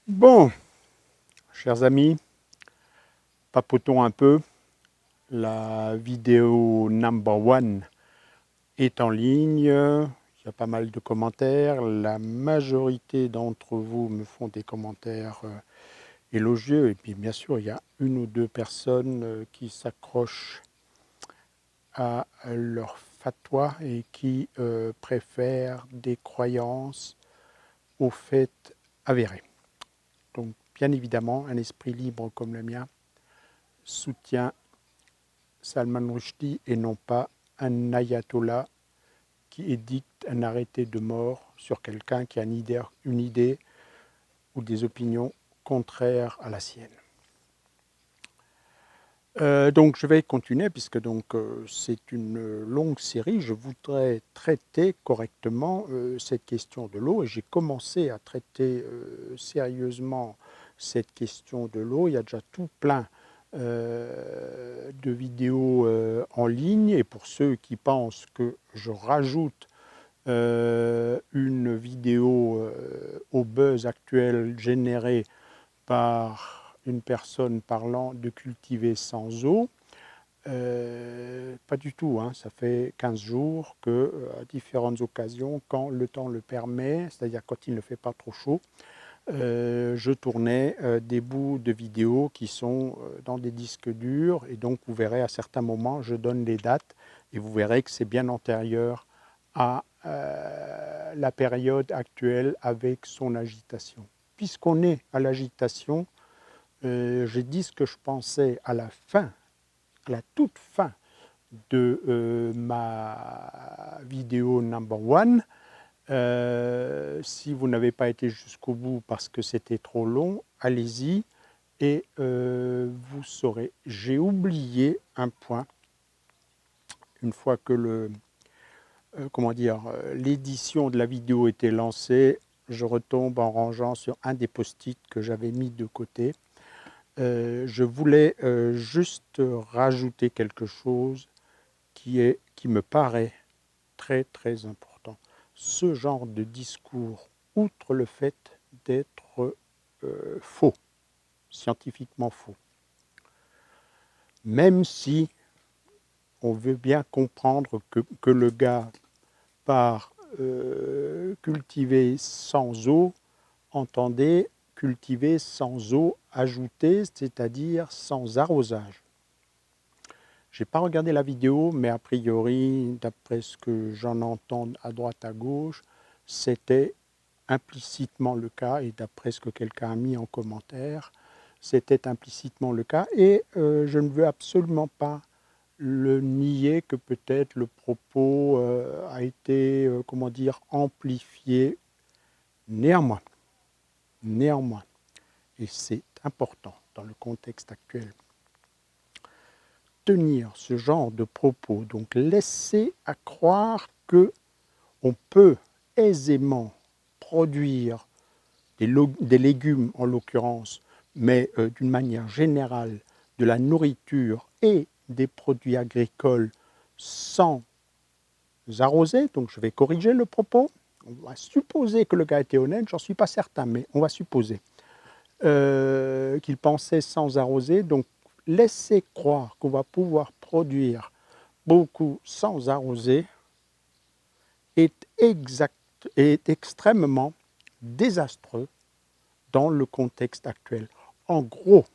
Bon, chers amis, papotons un peu. La vidéo number one est en ligne. Il y a pas mal de commentaires. La majorité d'entre vous me font des commentaires élogieux. Et puis, bien sûr, il y a une ou deux personnes qui s'accrochent à leur fatwa et qui préfèrent des croyances aux faits avérés. Donc, bien évidemment, un esprit libre comme le mien soutient Salman Rushdie et non pas un ayatollah qui édicte un arrêté de mort sur quelqu'un qui a une idée ou des opinions contraires à la sienne. Donc je vais continuer puisque c'est une longue série. Je voudrais traiter correctement cette question de l'eau et j'ai commencé à traiter sérieusement cette question de l'eau. Il y a déjà tout plein de vidéos en ligne et pour ceux qui pensent que je rajoute une vidéo au buzz actuel généré par une personne parlant de cultiver sans eau. Pas du tout, hein. Ça fait 15 jours que, à différentes occasions, quand le temps le permet, c'est-à-dire quand il ne fait pas trop chaud, je tournais des bouts de vidéos qui sont dans des disques durs et donc vous verrez à certains moments, je donne les dates et vous verrez que c'est bien antérieur à la période actuelle avec son agitation. Puisqu'on est à l'agitation, j'ai dit ce que je pensais à la fin, à la toute fin de ma vidéo number one. Si vous n'avez pas été jusqu'au bout parce que c'était trop long, allez-y et vous saurez. J'ai oublié un point. Une fois que l'édition de la vidéo était lancée, je retombe en rangeant sur un des post-it que j'avais mis de côté. Je voulais juste rajouter quelque chose qui me paraît très très important. Ce genre de discours, outre le fait d'être faux, scientifiquement faux, même si on veut bien comprendre que le gars par cultiver sans eau, entendait cultiver sans eau ajoutée, c'est-à-dire sans arrosage. Je n'ai pas regardé la vidéo, mais a priori, d'après ce que j'en entends à droite à gauche, c'était implicitement le cas, et d'après ce que quelqu'un a mis en commentaire, c'était implicitement le cas, et je ne veux absolument pas le nier que peut-être le propos a été, amplifié néanmoins, et c'est important dans le contexte actuel. Tenir ce genre de propos, donc laisser à croire qu'on peut aisément produire des légumes en l'occurrence, mais d'une manière générale, de la nourriture et des produits agricoles sans arroser, donc je vais corriger le propos, on va supposer que le gars était honnête, j'en suis pas certain, mais on va supposer qu'il pensait sans arroser, donc laisser croire qu'on va pouvoir produire beaucoup sans arroser est extrêmement désastreux dans le contexte actuel. En gros,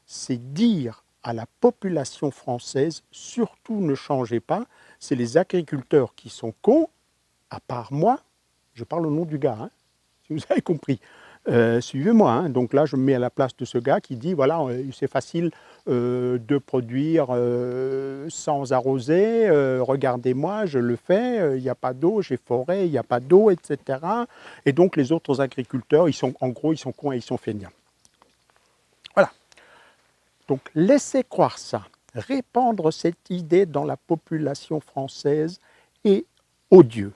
c'est dire à la population française, surtout ne changez pas, c'est les agriculteurs qui sont cons, à part moi, je parle au nom du gars, hein, si vous avez compris. Suivez-moi, hein. Donc là je me mets à la place de ce gars qui dit voilà, c'est facile de produire sans arroser, regardez-moi, je le fais, il n'y a pas d'eau, j'ai forêt, il n'y a pas d'eau, etc. Et donc les autres agriculteurs, en gros, ils sont cons et ils sont feignants. Voilà. Donc laissez croire ça, répandre cette idée dans la population française est odieux.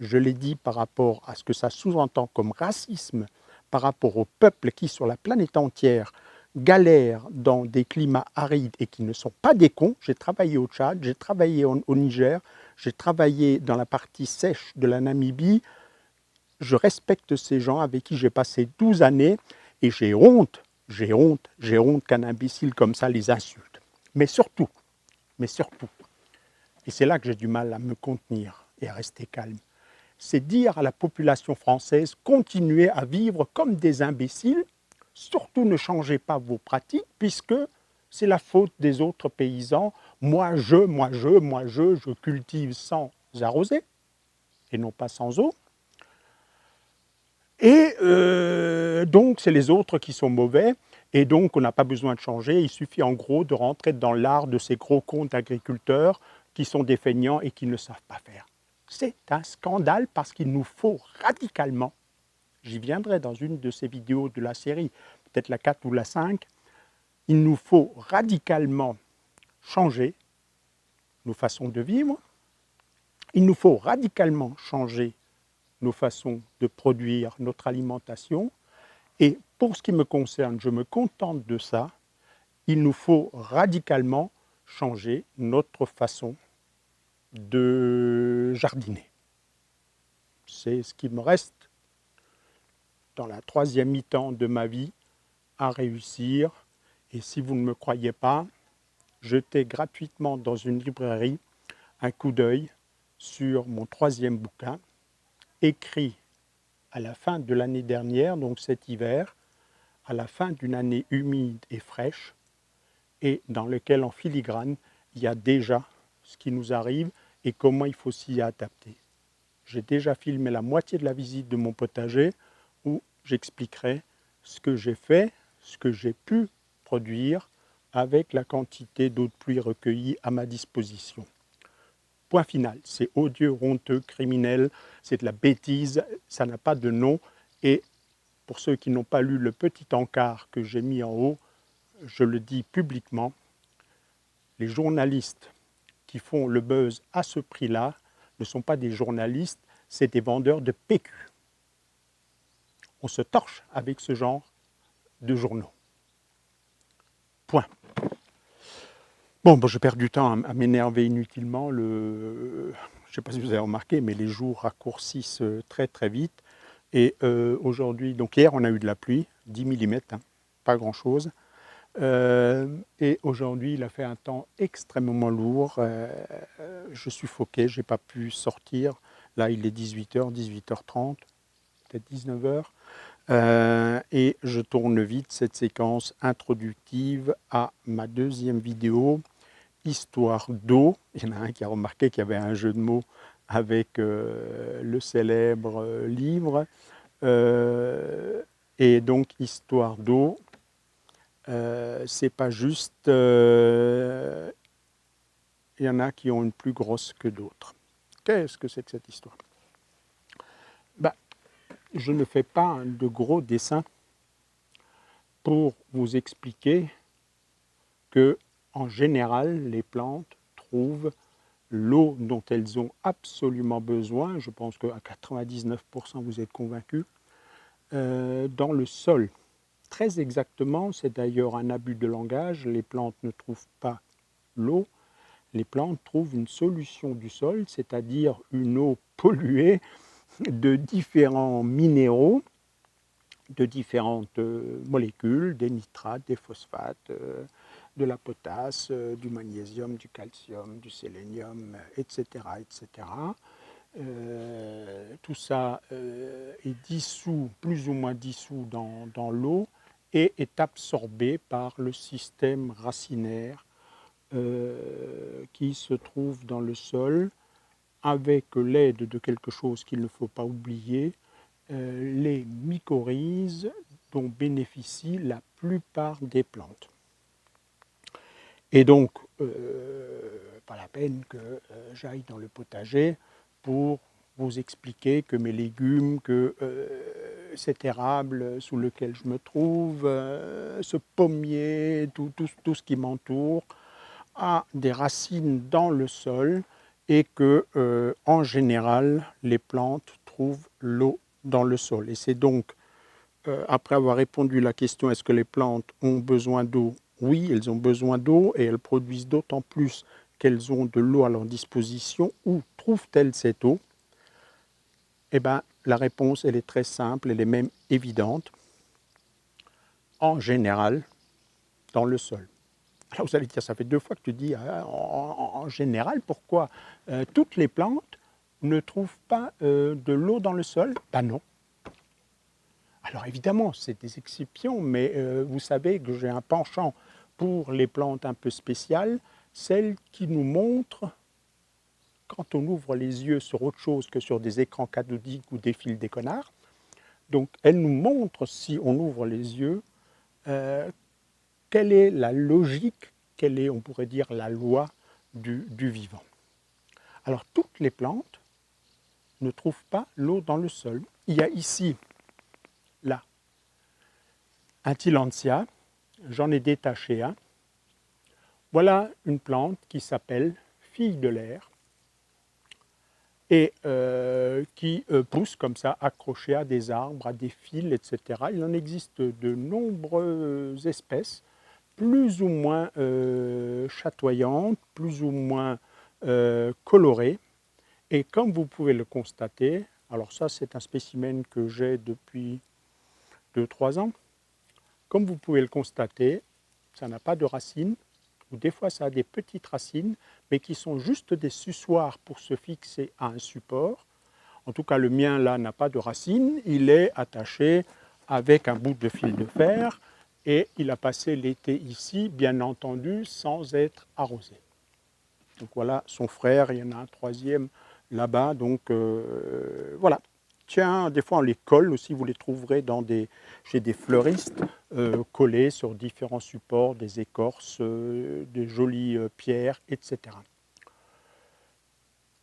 Je l'ai dit par rapport à ce que ça sous-entend comme racisme, par rapport aux peuples qui, sur la planète entière, galèrent dans des climats arides et qui ne sont pas des cons. J'ai travaillé au Tchad, j'ai travaillé au Niger, j'ai travaillé dans la partie sèche de la Namibie. je respecte ces gens avec qui j'ai passé 12 années et j'ai honte qu'un imbécile comme ça les insulte. Mais surtout, et c'est là que j'ai du mal à me contenir et à rester calme, c'est dire à la population française, continuez à vivre comme des imbéciles, surtout ne changez pas vos pratiques, puisque c'est la faute des autres paysans. Je cultive sans arroser, et non pas sans eau. Et donc, c'est les autres qui sont mauvais, et donc on n'a pas besoin de changer, il suffit en gros de rentrer dans l'art de ces gros cons d'agriculteurs qui sont des feignants et qui ne savent pas faire. C'est un scandale parce qu'il nous faut radicalement, j'y viendrai dans une de ces vidéos de la série, peut-être la 4 ou la 5, il nous faut radicalement changer nos façons de vivre, il nous faut radicalement changer nos façons de produire notre alimentation, et pour ce qui me concerne, je me contente de ça, il nous faut radicalement changer notre façon de jardiner. C'est ce qui me reste dans la troisième mi-temps de ma vie à réussir. Et si vous ne me croyez pas, jetez gratuitement dans une librairie un coup d'œil sur mon troisième bouquin, écrit à la fin de l'année dernière, donc cet hiver, à la fin d'une année humide et fraîche, et dans lequel en filigrane, il y a déjà ce qui nous arrive et comment il faut s'y adapter. J'ai déjà filmé la moitié de la visite de mon potager où j'expliquerai ce que j'ai fait, ce que j'ai pu produire avec la quantité d'eau de pluie recueillie à ma disposition. Point final, c'est odieux, honteux, criminel, c'est de la bêtise, ça n'a pas de nom. Et pour ceux qui n'ont pas lu le petit encart que j'ai mis en haut, je le dis publiquement, les journalistes qui font le buzz à ce prix-là ne sont pas des journalistes, c'est des vendeurs de PQ. On se torche avec ce genre de journaux. Point. Bon, j'ai perdu du temps à m'énerver inutilement. Je ne sais pas si vous avez remarqué, mais les jours raccourcissent très très vite. Et aujourd'hui, donc hier on a eu de la pluie, 10 mm, hein, pas grand-chose. Et aujourd'hui, il a fait un temps extrêmement lourd. Je suffoquais, je n'ai pas pu sortir. Là, il est 18h, 18h30, peut-être 19h. Et je tourne vite cette séquence introductive à ma deuxième vidéo, Histoire d'eau. Il y en a un qui a remarqué qu'il y avait un jeu de mots avec le célèbre livre. Et donc, Histoire d'eau. C'est pas juste, il y en a qui ont une plus grosse que d'autres. Qu'est-ce que c'est que cette histoire? Je ne fais pas de gros dessins pour vous expliquer que, en général, les plantes trouvent l'eau dont elles ont absolument besoin, je pense qu'à 99% vous êtes convaincus, dans le sol. Très exactement, c'est d'ailleurs un abus de langage, les plantes ne trouvent pas l'eau, les plantes trouvent une solution du sol, c'est-à-dire une eau polluée de différents minéraux, de différentes molécules, des nitrates, des phosphates, de la potasse, du magnésium, du calcium, du sélénium, etc. etc. Tout ça est dissous, plus ou moins dissous dans l'eau et est absorbé par le système racinaire qui se trouve dans le sol avec l'aide de quelque chose qu'il ne faut pas oublier, les mycorhizes dont bénéficient la plupart des plantes. Et donc, pas la peine que j'aille dans le potager pour vous expliquer que mes légumes, que cet érable sous lequel je me trouve, ce pommier, tout ce qui m'entoure, a des racines dans le sol et que, en général, les plantes trouvent l'eau dans le sol. Et c'est donc, après avoir répondu à la question « Est-ce que les plantes ont besoin d'eau ?» Oui, elles ont besoin d'eau et elles produisent d'autant plus qu'elles ont de l'eau à leur disposition. Où trouvent-elles cette eau? Eh bien, la réponse, elle est très simple, elle est même évidente. En général, dans le sol. Alors vous allez dire, ça fait 2 fois que tu dis en général, pourquoi toutes les plantes ne trouvent pas de l'eau dans le sol? Ben non. Alors évidemment, c'est des exceptions, mais vous savez que j'ai un penchant pour les plantes un peu spéciales, celles qui nous montrent, quand on ouvre les yeux sur autre chose que sur des écrans cathodiques ou des fils des connards, donc elles nous montrent, si on ouvre les yeux, quelle est la logique, quelle est, on pourrait dire, la loi du vivant. Alors toutes les plantes ne trouvent pas l'eau dans le sol. Il y a ici, là, un Tillandsia, j'en ai détaché un. Voilà une plante qui s'appelle fille de l'air et qui pousse comme ça, accrochée à des arbres, à des fils, etc. Il en existe de nombreuses espèces, plus ou moins chatoyantes, plus ou moins colorées. Et comme vous pouvez le constater, alors ça c'est un spécimen que j'ai depuis 2-3 ans, comme vous pouvez le constater, ça n'a pas de racines, ou des fois ça a des petites racines, mais qui sont juste des sussoirs pour se fixer à un support. En tout cas, le mien là n'a pas de racines, il est attaché avec un bout de fil de fer et il a passé l'été ici, bien entendu, sans être arrosé. Donc voilà son frère, il y en a un troisième là-bas, donc voilà. Tiens, des fois on les colle aussi, vous les trouverez chez des fleuristes, collés sur différents supports, des écorces, des jolies pierres, etc.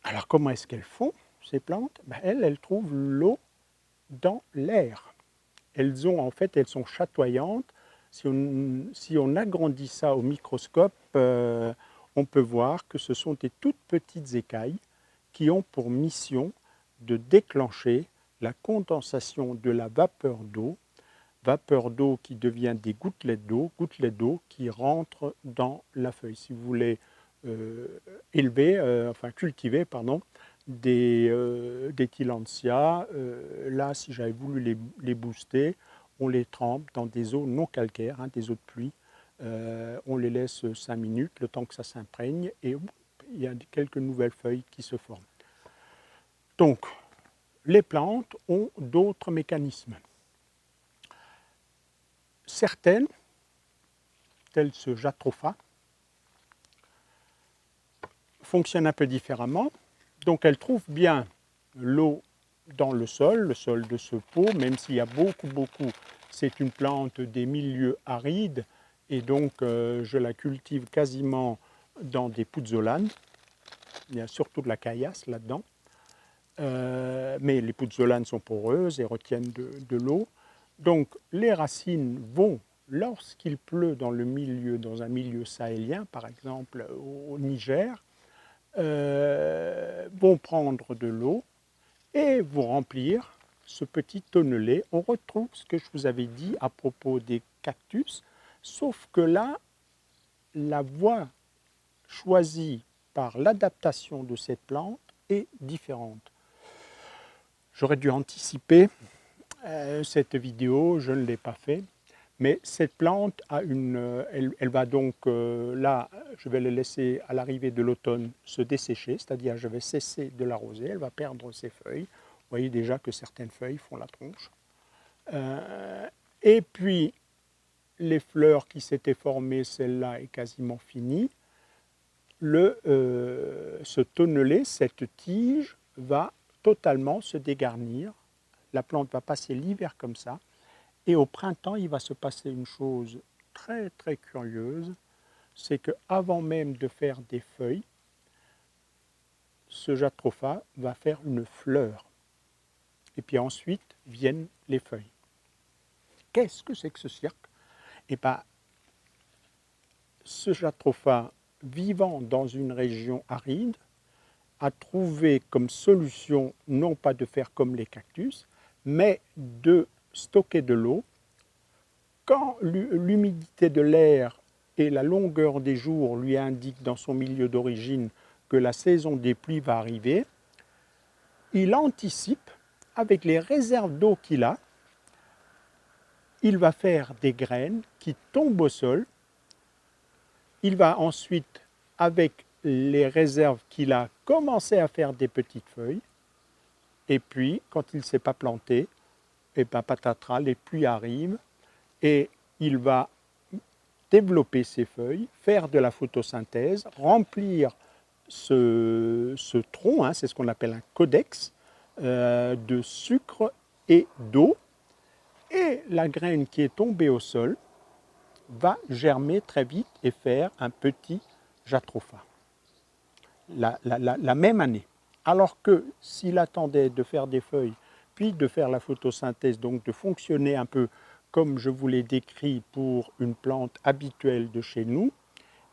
Alors comment est-ce qu'elles font, ces plantes? Ben, elles trouvent l'eau dans l'air. Elles sont chatoyantes. Si on agrandit ça au microscope, on peut voir que ce sont des toutes petites écailles qui ont pour mission de déclencher la condensation de la vapeur d'eau qui devient des gouttelettes d'eau qui rentrent dans la feuille. Si vous voulez cultiver des Tillandsia, là, si j'avais voulu les booster, on les trempe dans des eaux non calcaires, des eaux de pluie. On les laisse 5 minutes, le temps que ça s'imprègne, et il y a quelques nouvelles feuilles qui se forment. Donc, les plantes ont d'autres mécanismes. Certaines, telles ce Jatropha, fonctionnent un peu différemment. Donc, elles trouvent bien l'eau dans le sol de ce pot, même s'il y a beaucoup, c'est une plante des milieux arides, et donc je la cultive quasiment dans des puzzolanes. Il y a surtout de la caillasse là-dedans. Mais les puzzolanes sont poreuses et retiennent de l'eau. Donc les racines vont, lorsqu'il pleut dans un milieu sahélien, par exemple au Niger, vont prendre de l'eau et vont remplir ce petit tonnelet. On retrouve ce que je vous avais dit à propos des cactus, sauf que là, la voie choisie par l'adaptation de cette plante est différente. J'aurais dû anticiper cette vidéo, je ne l'ai pas fait, mais cette plante a elle va donc, là, je vais la laisser à l'arrivée de l'automne se dessécher, c'est-à-dire je vais cesser de l'arroser, elle va perdre ses feuilles. Vous voyez déjà que certaines feuilles font la tronche. Et puis, les fleurs qui s'étaient formées, celle-là est quasiment finie. Ce tonnelet, cette tige, va totalement se dégarnir. La plante va passer l'hiver comme ça. Et au printemps, il va se passer une chose très très curieuse, c'est qu'avant même de faire des feuilles, ce Jatropha va faire une fleur. Et puis ensuite viennent les feuilles. Qu'est-ce que c'est que ce cirque? Eh bien, ce Jatropha, vivant dans une région aride, a trouvé comme solution non pas de faire comme les cactus, mais de stocker de l'eau. Quand l'humidité de l'air et la longueur des jours lui indiquent dans son milieu d'origine que la saison des pluies va arriver, il anticipe avec les réserves d'eau qu'il a, il va faire des graines qui tombent au sol. Il va ensuite, avec les réserves qu'il a, commencer à faire des petites feuilles. Et puis, quand il ne s'est pas planté, et ben patatras, les pluies arrivent et il va développer ses feuilles, faire de la photosynthèse, remplir ce tronc, hein, c'est ce qu'on appelle un codex, de sucre et d'eau. Et la graine qui est tombée au sol va germer très vite et faire un petit jatropha la même année. Alors que s'il attendait de faire des feuilles, puis de faire la photosynthèse, donc de fonctionner un peu comme je vous l'ai décrit pour une plante habituelle de chez nous,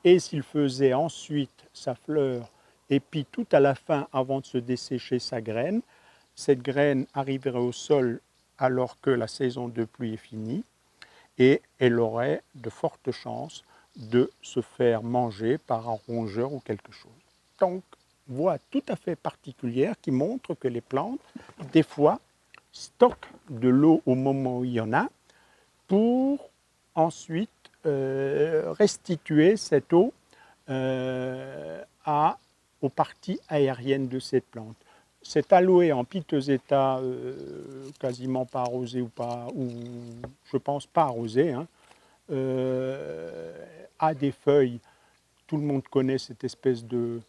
et s'il faisait ensuite sa fleur, et puis tout à la fin, avant de se dessécher sa graine, cette graine arriverait au sol alors que la saison de pluie est finie, et elle aurait de fortes chances de se faire manger par un rongeur ou quelque chose. Donc, voie tout à fait particulière qui montre que les plantes, des fois, stockent de l'eau au moment où il y en a pour ensuite restituer cette eau aux parties aériennes de cette plante. Cet aloe en piteux état, quasiment pas arrosé ou pas, ou je pense pas arrosé, hein, a des feuilles. Tout le monde connaît cette espèce de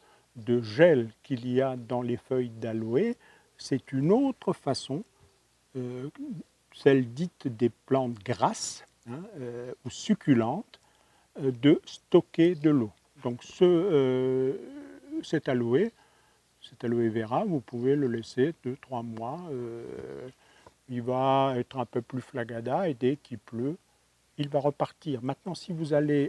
gel qu'il y a dans les feuilles d'aloe. C'est une autre façon, celle dite des plantes grasses, hein, ou succulentes, de stocker de l'eau. Donc cet aloe vera, vous pouvez le laisser 2-3 mois. Il va être un peu plus flagada et dès qu'il pleut, il va repartir. Maintenant, si vous allez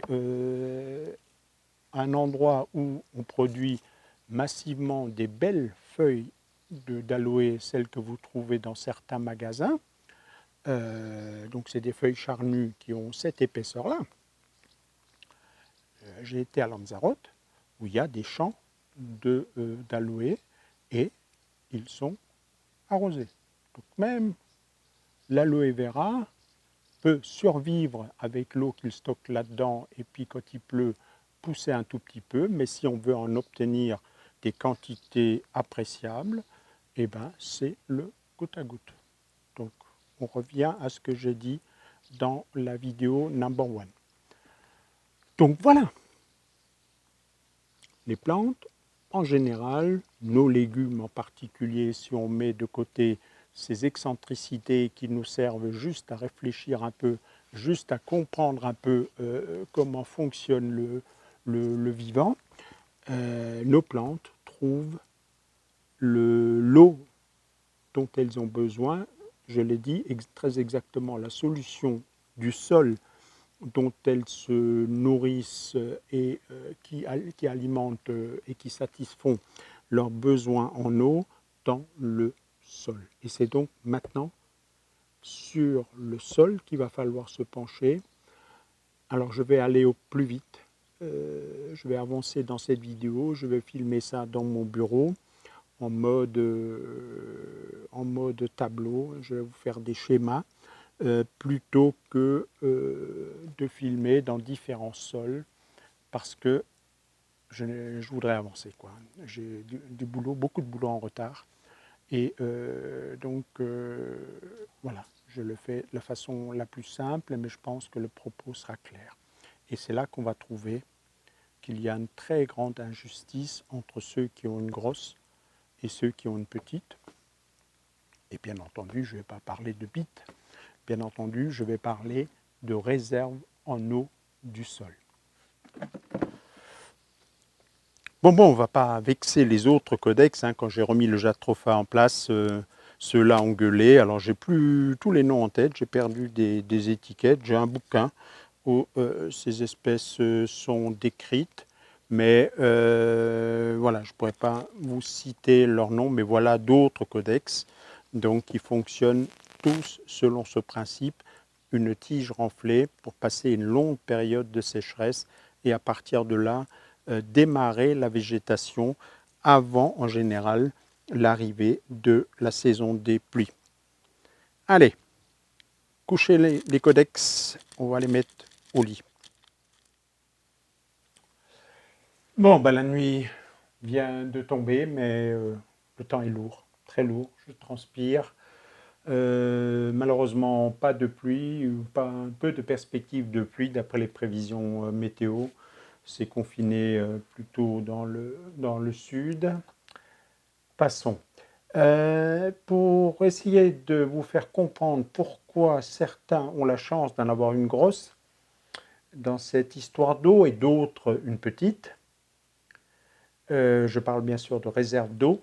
à un endroit où on produit massivement des belles feuilles d'aloe, celles que vous trouvez dans certains magasins, donc c'est des feuilles charnues qui ont cette épaisseur-là. J'ai été à Lanzarote, où il y a des champs d'aloe et ils sont arrosés. Donc même l'aloe vera peut survivre avec l'eau qu'il stocke là-dedans et puis quand il pleut, pousser un tout petit peu, mais si on veut en obtenir des quantités appréciables, eh ben, c'est le goutte à goutte. Donc on revient à ce que j'ai dit dans la vidéo number 1. Donc voilà, les plantes, en général, nos légumes en particulier, si on met de côté ces excentricités qui nous servent juste à réfléchir un peu, juste à comprendre un peu comment fonctionne le vivant, nos plantes trouvent l'eau dont elles ont besoin, je l'ai dit très exactement, la solution du sol dont elles se nourrissent et qui alimentent et qui satisfont leurs besoins en eau dans le sol. Et c'est donc maintenant sur le sol qu'il va falloir se pencher. Alors je vais aller au plus vite. Je vais avancer dans cette vidéo. Je vais filmer ça dans mon bureau en mode tableau. Je vais vous faire des schémas. Plutôt que de filmer dans différents sols parce que je voudrais avancer, quoi. J'ai du boulot, beaucoup de boulot en retard et donc voilà, je le fais de la façon la plus simple mais je pense que le propos sera clair et c'est là qu'on va trouver qu'il y a une très grande injustice entre ceux qui ont une grosse et ceux qui ont une petite et bien entendu je ne vais pas parler de bits. Bien entendu, je vais parler de réserve en eau du sol. Bon, on ne va pas vexer les autres codex. Hein. Quand j'ai remis le jatropha en place, ceux-là ont gueulé. Alors, j'ai plus tous les noms en tête. J'ai perdu des étiquettes. J'ai un bouquin où ces espèces sont décrites. Mais voilà, je ne pourrais pas vous citer leurs noms. Mais voilà d'autres codex donc, qui fonctionnent tous selon ce principe, une tige renflée pour passer une longue période de sécheresse et à partir de là, démarrer la végétation avant, en général, l'arrivée de la saison des pluies. Allez, couchez les codex, on va les mettre au lit. Bon, ben, la nuit vient de tomber, mais le temps est lourd, très lourd, je transpire. Malheureusement, pas de pluie, ou pas un peu de perspective de pluie d'après les prévisions météo. C'est confiné plutôt dans le sud. Passons. Pour essayer de vous faire comprendre pourquoi certains ont la chance d'en avoir une grosse dans cette histoire d'eau et d'autres une petite, je parle bien sûr de réserve d'eau,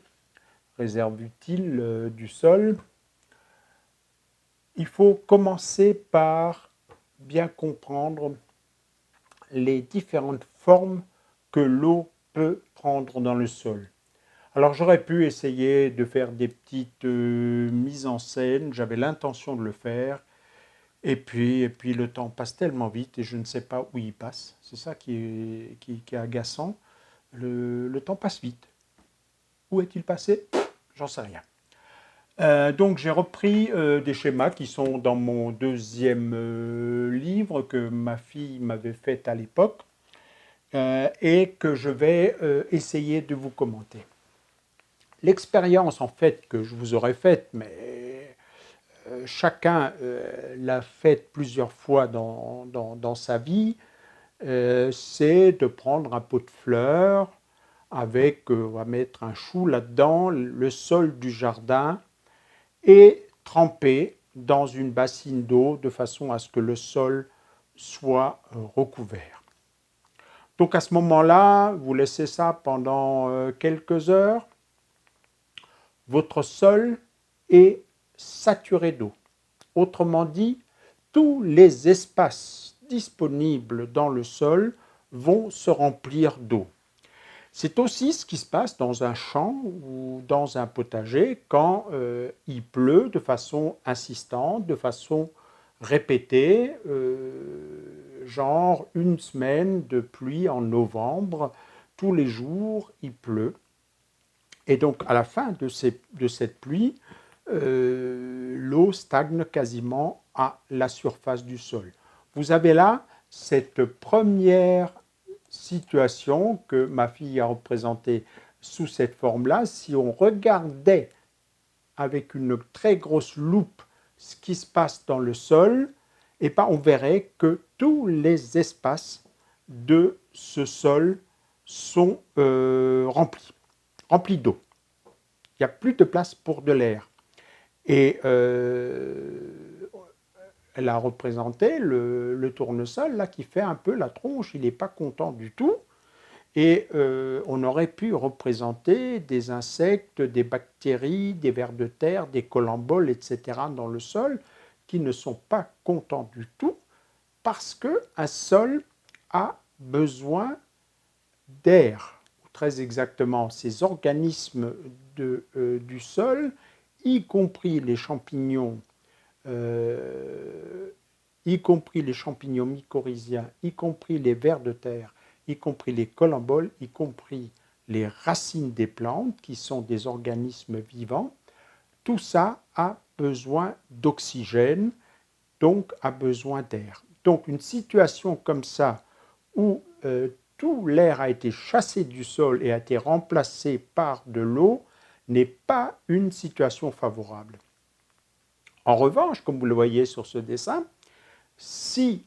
réserve utile du sol. Il faut commencer par bien comprendre les différentes formes que l'eau peut prendre dans le sol. Alors j'aurais pu essayer de faire des petites mises en scène, j'avais l'intention de le faire, et puis le temps passe tellement vite et je ne sais pas où il passe. C'est ça qui est agaçant. Le temps passe vite. Où est-il passé? J'en sais rien. Donc j'ai repris des schémas qui sont dans mon deuxième livre que ma fille m'avait fait à l'époque et que je vais essayer de vous commenter. L'expérience en fait que je vous aurais faite, mais chacun l'a faite plusieurs fois dans sa vie, c'est de prendre un pot de fleurs avec, on va mettre un chou là-dedans, le sol du jardin, et tremper dans une bassine d'eau de façon à ce que le sol soit recouvert. Donc à ce moment-là, vous laissez ça pendant quelques heures. Votre sol est saturé d'eau. Autrement dit, tous les espaces disponibles dans le sol vont se remplir d'eau. C'est aussi ce qui se passe dans un champ ou dans un potager quand il pleut de façon insistante, de façon répétée, genre une semaine de pluie en novembre, tous les jours il pleut. Et donc à la fin de cette pluie, l'eau stagne quasiment à la surface du sol. Vous avez là cette première situation que ma fille a représentée sous cette forme-là. Si on regardait avec une très grosse loupe ce qui se passe dans le sol, eh ben on verrait que tous les espaces de ce sol sont remplis d'eau. Il n'y a plus de place pour de l'air. Et elle a représenté le tournesol là, qui fait un peu la tronche, il n'est pas content du tout. Et on aurait pu représenter des insectes, des bactéries, des vers de terre, des colamboles, etc. dans le sol qui ne sont pas contents du tout parce qu'un sol a besoin d'air. Très exactement, ces organismes du sol, y compris les champignons, mycorhiziens, y compris les vers de terre, y compris les colamboles, y compris les racines des plantes, qui sont des organismes vivants, tout ça a besoin d'oxygène, donc a besoin d'air. Donc une situation comme ça, où tout l'air a été chassé du sol et a été remplacé par de l'eau, n'est pas une situation favorable. En revanche, comme vous le voyez sur ce dessin, si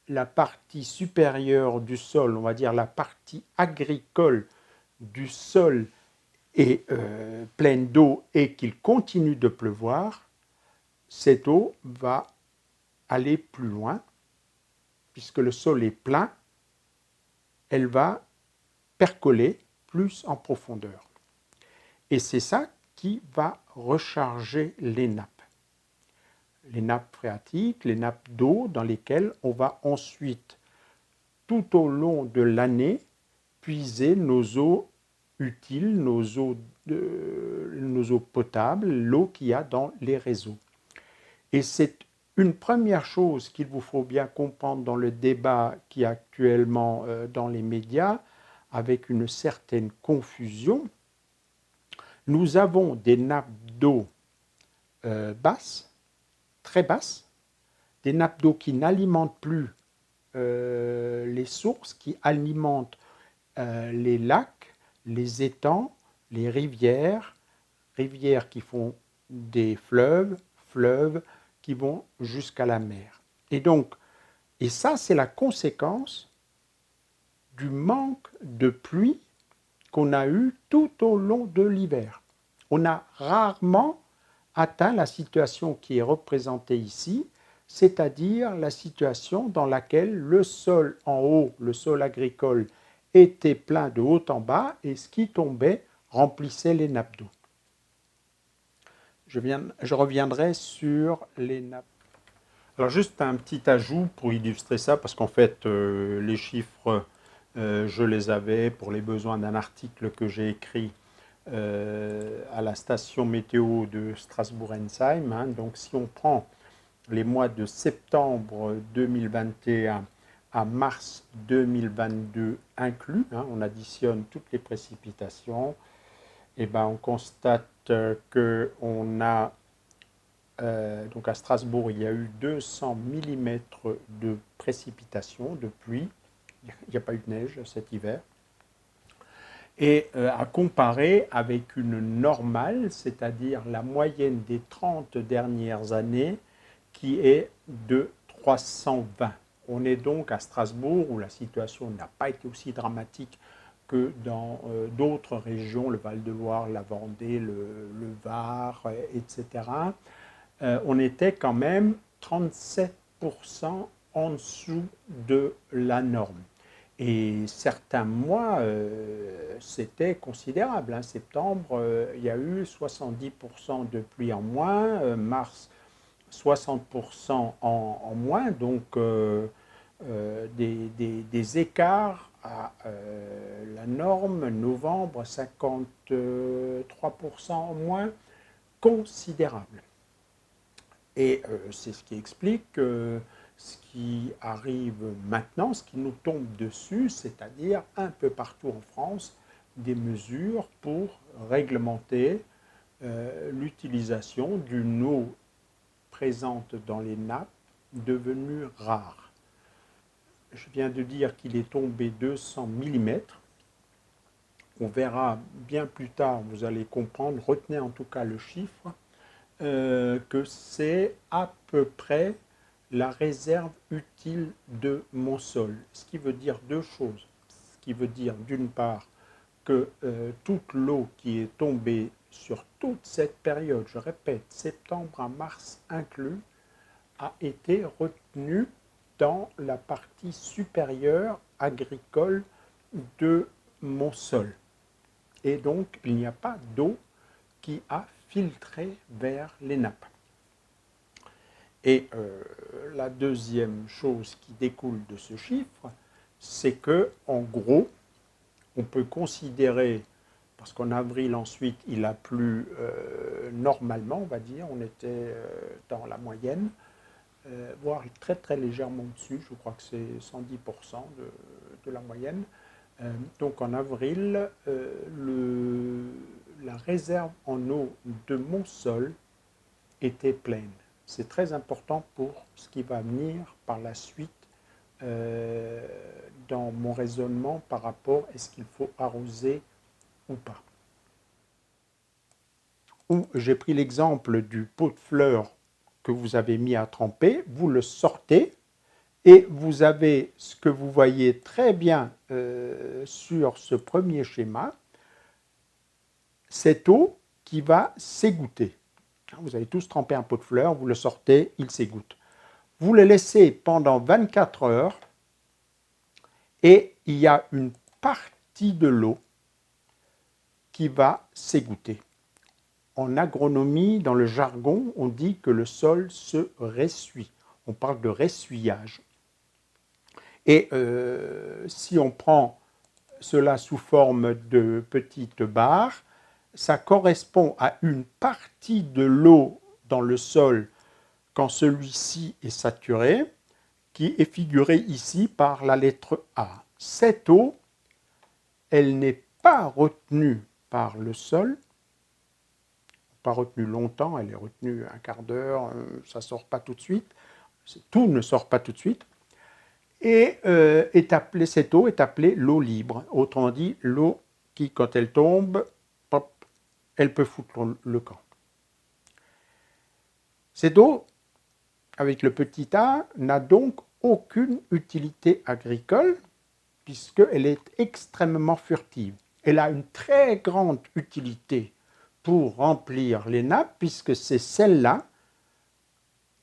la partie supérieure du sol, on va dire la partie agricole du sol est pleine d'eau et qu'il continue de pleuvoir, cette eau va aller plus loin, puisque le sol est plein, elle va percoler plus en profondeur. Et c'est ça qui va recharger les nappes. Les nappes phréatiques, les nappes d'eau dans lesquelles on va ensuite, tout au long de l'année, puiser nos eaux utiles, nos eaux potables, l'eau qu'il y a dans les réseaux. Et c'est une première chose qu'il vous faut bien comprendre dans le débat qui est actuellement dans les médias, avec une certaine confusion. Nous avons des nappes d'eau basses très basses, des nappes d'eau qui n'alimentent plus les sources, qui alimentent les lacs, les étangs, les rivières qui font des fleuves, fleuves qui vont jusqu'à la mer. Et ça, c'est la conséquence du manque de pluie qu'on a eu tout au long de l'hiver. On a rarement atteint la situation qui est représentée ici, c'est-à-dire la situation dans laquelle le sol en haut, le sol agricole, était plein de haut en bas et ce qui tombait remplissait les nappes d'eau. Je reviendrai sur les nappes. Alors juste un petit ajout pour illustrer ça, parce qu'en fait les chiffres, je les avais pour les besoins d'un article que j'ai écrit à la station météo de Strasbourg-Ensheim. Hein. Donc si on prend les mois de septembre 2021 à mars 2022 inclus, hein, on additionne toutes les précipitations, et ben on constate qu'on a, donc à Strasbourg, il y a eu 200 mm de précipitations, de pluie. Il n'y a pas eu de neige cet hiver. Et à comparer avec une normale, c'est-à-dire la moyenne des 30 dernières années, qui est de 320. On est donc à Strasbourg, où la situation n'a pas été aussi dramatique que dans d'autres régions, le Val-de-Loire, la Vendée, le Var, etc. On était quand même 37% en dessous de la norme. Et certains mois, c'était considérable. Hein. Septembre, il y a eu 70% de pluie en moins, mars, 60% en moins, donc des écarts à la norme, novembre, 53% en moins, considérables. Et c'est ce qui explique ce qui arrive maintenant, ce qui nous tombe dessus, c'est-à-dire un peu partout en France, des mesures pour réglementer l'utilisation d'une eau présente dans les nappes devenue rare. Je viens de dire qu'il est tombé 200 mm. On verra bien plus tard, vous allez comprendre, retenez en tout cas le chiffre, que c'est à peu près la réserve utile de mon sol. Ce qui veut dire deux choses. Ce qui veut dire d'une part que toute l'eau qui est tombée sur toute cette période, je répète, septembre à mars inclus, a été retenue dans la partie supérieure agricole de mon sol. Et donc, il n'y a pas d'eau qui a filtré vers les nappes. Et la deuxième chose qui découle de ce chiffre, c'est que, en gros, on peut considérer, parce qu'en avril ensuite, il a plu normalement, on va dire, on était dans la moyenne, voire très très légèrement au-dessus, je crois que c'est 110% de la moyenne. Donc en avril, la réserve en eau de mon sol était pleine. C'est très important pour ce qui va venir par la suite dans mon raisonnement par rapport à est-ce qu'il faut arroser ou pas. J'ai pris l'exemple du pot de fleurs que vous avez mis à tremper, vous le sortez et vous avez ce que vous voyez très bien sur ce premier schéma, cette eau qui va s'égoutter. Vous avez tous trempé un pot de fleurs, vous le sortez, il s'égoutte. Vous le laissez pendant 24 heures et il y a une partie de l'eau qui va s'égoutter. En agronomie, dans le jargon, on dit que le sol se ressuie. On parle de ressuyage. Et si on prend cela sous forme de petites barres, ça correspond à une partie de l'eau dans le sol quand celui-ci est saturé, qui est figurée ici par la lettre A. Cette eau, elle n'est pas retenue par le sol, pas retenue longtemps, elle est retenue un quart d'heure, ça ne sort pas tout de suite, tout ne sort pas tout de suite, et cette eau est appelée l'eau libre, autrement dit l'eau qui, quand elle tombe, pop, elle peut foutre le camp. Cette eau, avec le petit a, n'a donc aucune utilité agricole, puisqu'elle est extrêmement furtive. Elle a une très grande utilité pour remplir les nappes, puisque c'est celle-là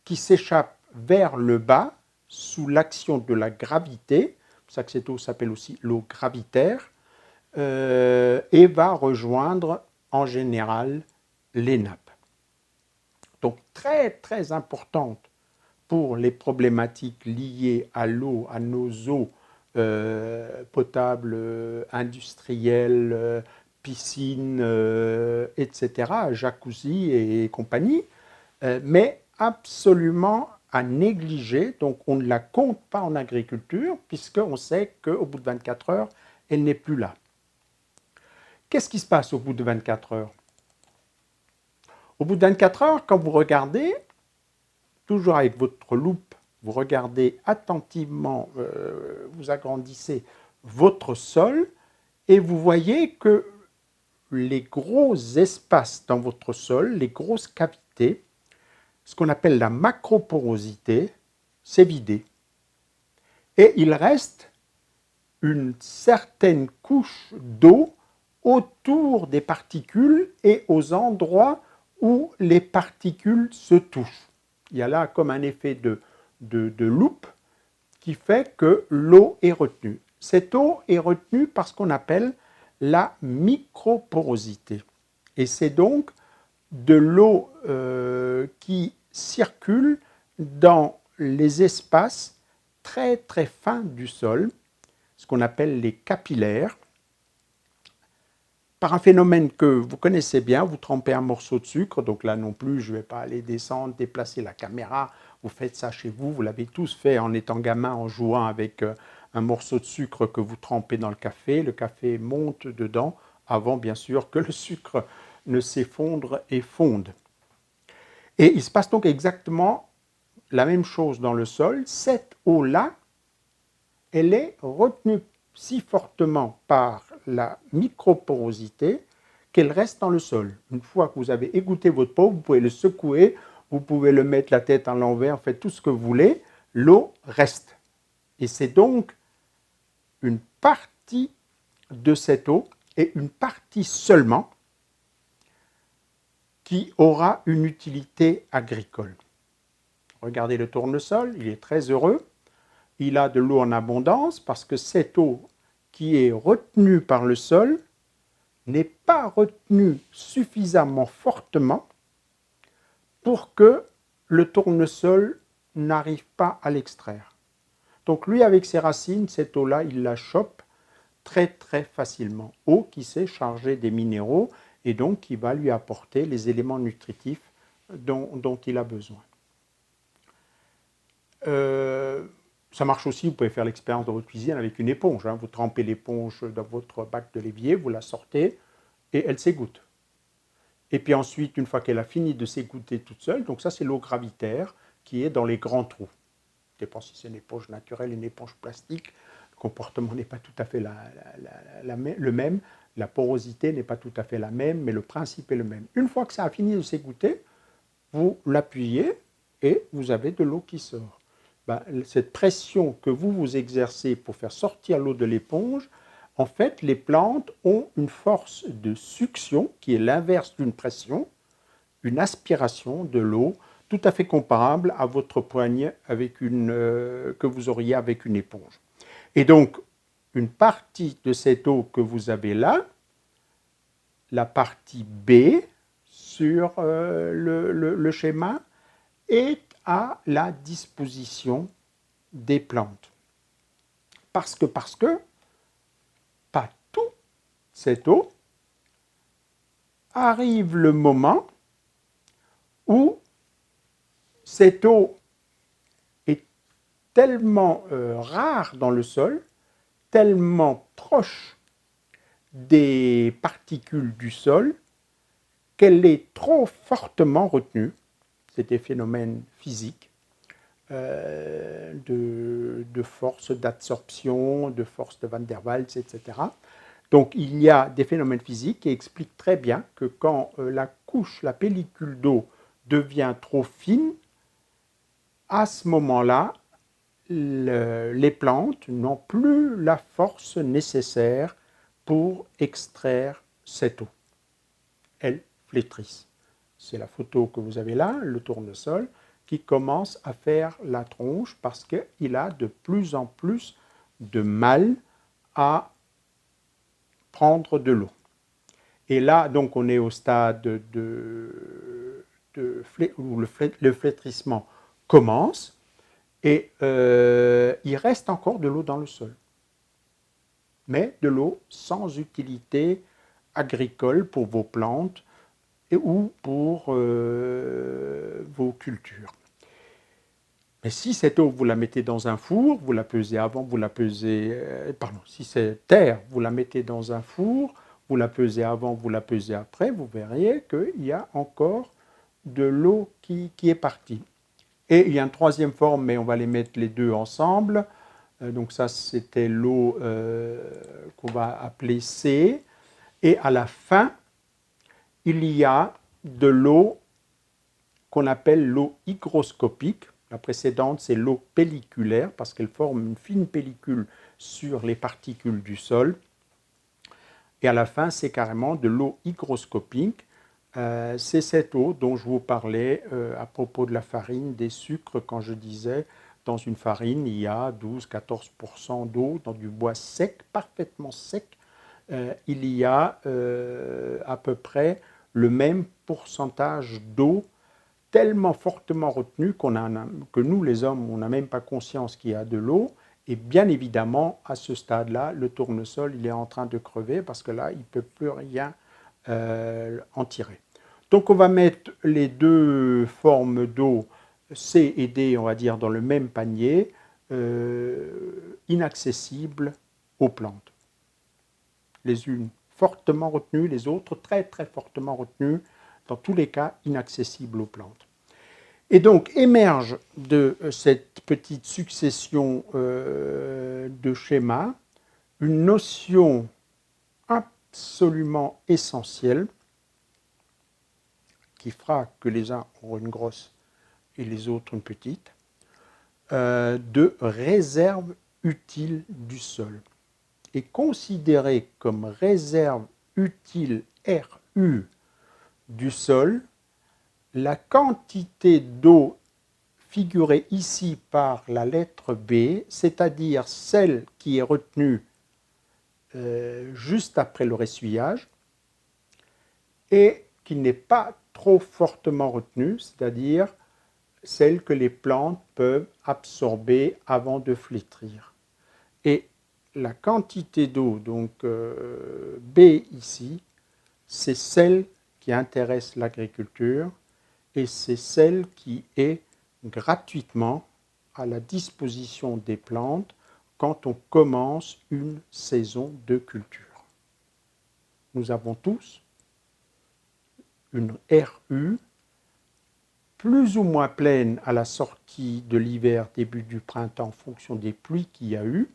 qui s'échappe vers le bas sous l'action de la gravité, c'est pour ça que cette eau s'appelle aussi l'eau gravitaire, et va rejoindre en général les nappes. Donc très très importante pour les problématiques liées à l'eau, à nos eaux potables, industrielles, piscines, etc., jacuzzi et compagnie, mais absolument à négliger. Donc on ne la compte pas en agriculture, puisqu'on sait qu'au bout de 24 heures, elle n'est plus là. Qu'est-ce qui se passe au bout de 24 heures? Au bout de 24 heures, quand vous regardez, toujours avec votre loupe, vous regardez attentivement, vous agrandissez votre sol et vous voyez que les gros espaces dans votre sol, les grosses cavités, ce qu'on appelle la macroporosité, c'est vidé. Et il reste une certaine couche d'eau autour des particules et aux endroits où les particules se touchent. Il y a là comme un effet de loupe qui fait que l'eau est retenue. Cette eau est retenue par ce qu'on appelle la microporosité. Et c'est donc de l'eau qui circule dans les espaces très très fins du sol, ce qu'on appelle les capillaires, par un phénomène que vous connaissez bien. Vous trempez un morceau de sucre, donc là non plus je ne vais pas aller descendre, déplacer la caméra, vous faites ça chez vous, vous l'avez tous fait en étant gamin, en jouant avec un morceau de sucre que vous trempez dans le café monte dedans, avant bien sûr que le sucre ne s'effondre et fonde. Et il se passe donc exactement la même chose dans le sol. Cette eau-là, elle est retenue si fortement par la microporosité qu'elle reste dans le sol. Une fois que vous avez égoutté votre pot, vous pouvez le secouer, vous pouvez le mettre la tête à l'envers, faites tout ce que vous voulez, l'eau reste. Et c'est donc une partie de cette eau, et une partie seulement, qui aura une utilité agricole. Regardez le tournesol, il est très heureux. Il a de l'eau en abondance parce que cette eau qui est retenue par le sol n'est pas retenue suffisamment fortement pour que le tournesol n'arrive pas à l'extraire. Donc lui, avec ses racines, cette eau-là, il la chope très très facilement. Eau qui s'est chargée des minéraux et donc qui va lui apporter les éléments nutritifs dont il a besoin. Ça marche aussi, vous pouvez faire l'expérience dans votre cuisine avec une éponge. Vous trempez l'éponge dans votre bac de l'évier, vous la sortez et elle s'égoutte. Et puis ensuite, une fois qu'elle a fini de s'égoutter toute seule, donc ça c'est l'eau gravitaire qui est dans les grands trous. Je ne sais pas si c'est une éponge naturelle, une éponge plastique. Le comportement n'est pas tout à fait le même. La porosité n'est pas tout à fait la même, mais le principe est le même. Une fois que ça a fini de s'égoutter, vous l'appuyez et vous avez de l'eau qui sort. Cette pression que vous exercez pour faire sortir l'eau de l'éponge, en fait, les plantes ont une force de succion qui est l'inverse d'une pression, une aspiration de l'eau tout à fait comparable à votre poignée que vous auriez avec une éponge. Et donc, une partie de cette eau que vous avez là, la partie B sur le schéma, est à la disposition des plantes. Parce que pas toute cette eau arrive le moment où cette eau est tellement rare dans le sol, tellement proche des particules du sol, qu'elle est trop fortement retenue, c'est des phénomènes physiques, de force d'absorption, de force de Van der Waals, etc. Donc il y a des phénomènes physiques qui expliquent très bien que quand la pellicule d'eau devient trop fine, à ce moment-là, les plantes n'ont plus la force nécessaire pour extraire cette eau. Elles flétrissent. C'est la photo que vous avez là, le tournesol, qui commence à faire la tronche parce qu'il a de plus en plus de mal à prendre de l'eau. Et là, donc, on est au stade où le flétrissement commence et il reste encore de l'eau dans le sol. Mais de l'eau sans utilité agricole pour vos plantes ou pour vos cultures. Mais si cette eau, vous la mettez dans un four, vous la pesez avant, vous la pesez... si c'est terre, vous la mettez dans un four, vous la pesez avant, vous la pesez après, vous verriez qu'il y a encore de l'eau qui est partie. Et il y a une troisième forme, mais on va les mettre les deux ensemble. Donc ça, c'était l'eau qu'on va appeler C. Et à la fin, il y a de l'eau qu'on appelle l'eau hygroscopique. La précédente, c'est l'eau pelliculaire, parce qu'elle forme une fine pellicule sur les particules du sol. Et à la fin, c'est carrément de l'eau hygroscopique. C'est cette eau dont je vous parlais à propos de la farine, des sucres, quand je disais, dans une farine, il y a 12-14% d'eau, dans du bois sec, parfaitement sec, il y a à peu près le même pourcentage d'eau tellement fortement retenu que nous, les hommes, on n'a même pas conscience qu'il y a de l'eau. Et bien évidemment, à ce stade-là, le tournesol, il est en train de crever parce que là, il ne peut plus rien en tirer. Donc on va mettre les deux formes d'eau, C et D, on va dire, dans le même panier, inaccessibles aux plantes. Les unes fortement retenues, les autres très très fortement retenues, dans tous les cas inaccessibles aux plantes. Et donc émerge de cette petite succession de schémas une notion absolument essentielle qui fera que les uns auront une grosse et les autres une petite, de réserve utile du sol. Et considérée comme réserve utile RU du sol, la quantité d'eau figurée ici par la lettre B, c'est-à-dire celle qui est retenue juste après le ressuyage et qui n'est pas trop fortement retenue, c'est-à-dire celle que les plantes peuvent absorber avant de flétrir. Et la quantité d'eau, donc B ici, c'est celle qui intéresse l'agriculture et c'est celle qui est gratuitement à la disposition des plantes quand on commence une saison de culture. Nous avons tous une RU plus ou moins pleine à la sortie de l'hiver, début du printemps, en fonction des pluies qu'il y a eu.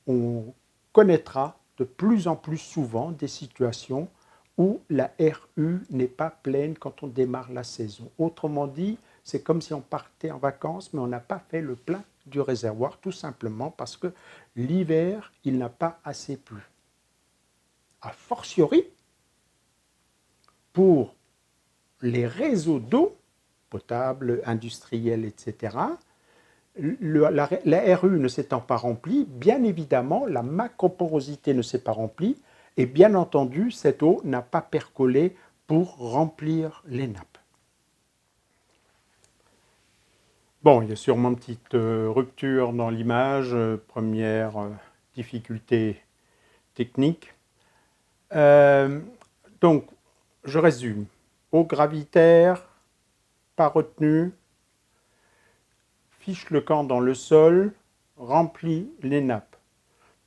On connaîtra de plus en plus souvent des situations où la RU n'est pas pleine quand on démarre la saison. Autrement dit, c'est comme si on partait en vacances, mais on n'a pas fait le plein du réservoir, tout simplement parce que l'hiver, il n'a pas assez plu. A fortiori, pour les réseaux d'eau, potable, industriels, etc., la RU ne s'étant pas remplie, bien évidemment, la macroporosité ne s'est pas remplie, et bien entendu, cette eau n'a pas percolé pour remplir les nappes. Bon, il y a sûrement une petite rupture dans l'image, première difficulté technique. Donc, je résume. Eau gravitaire, pas retenue, fiche le camp dans le sol, remplit les nappes.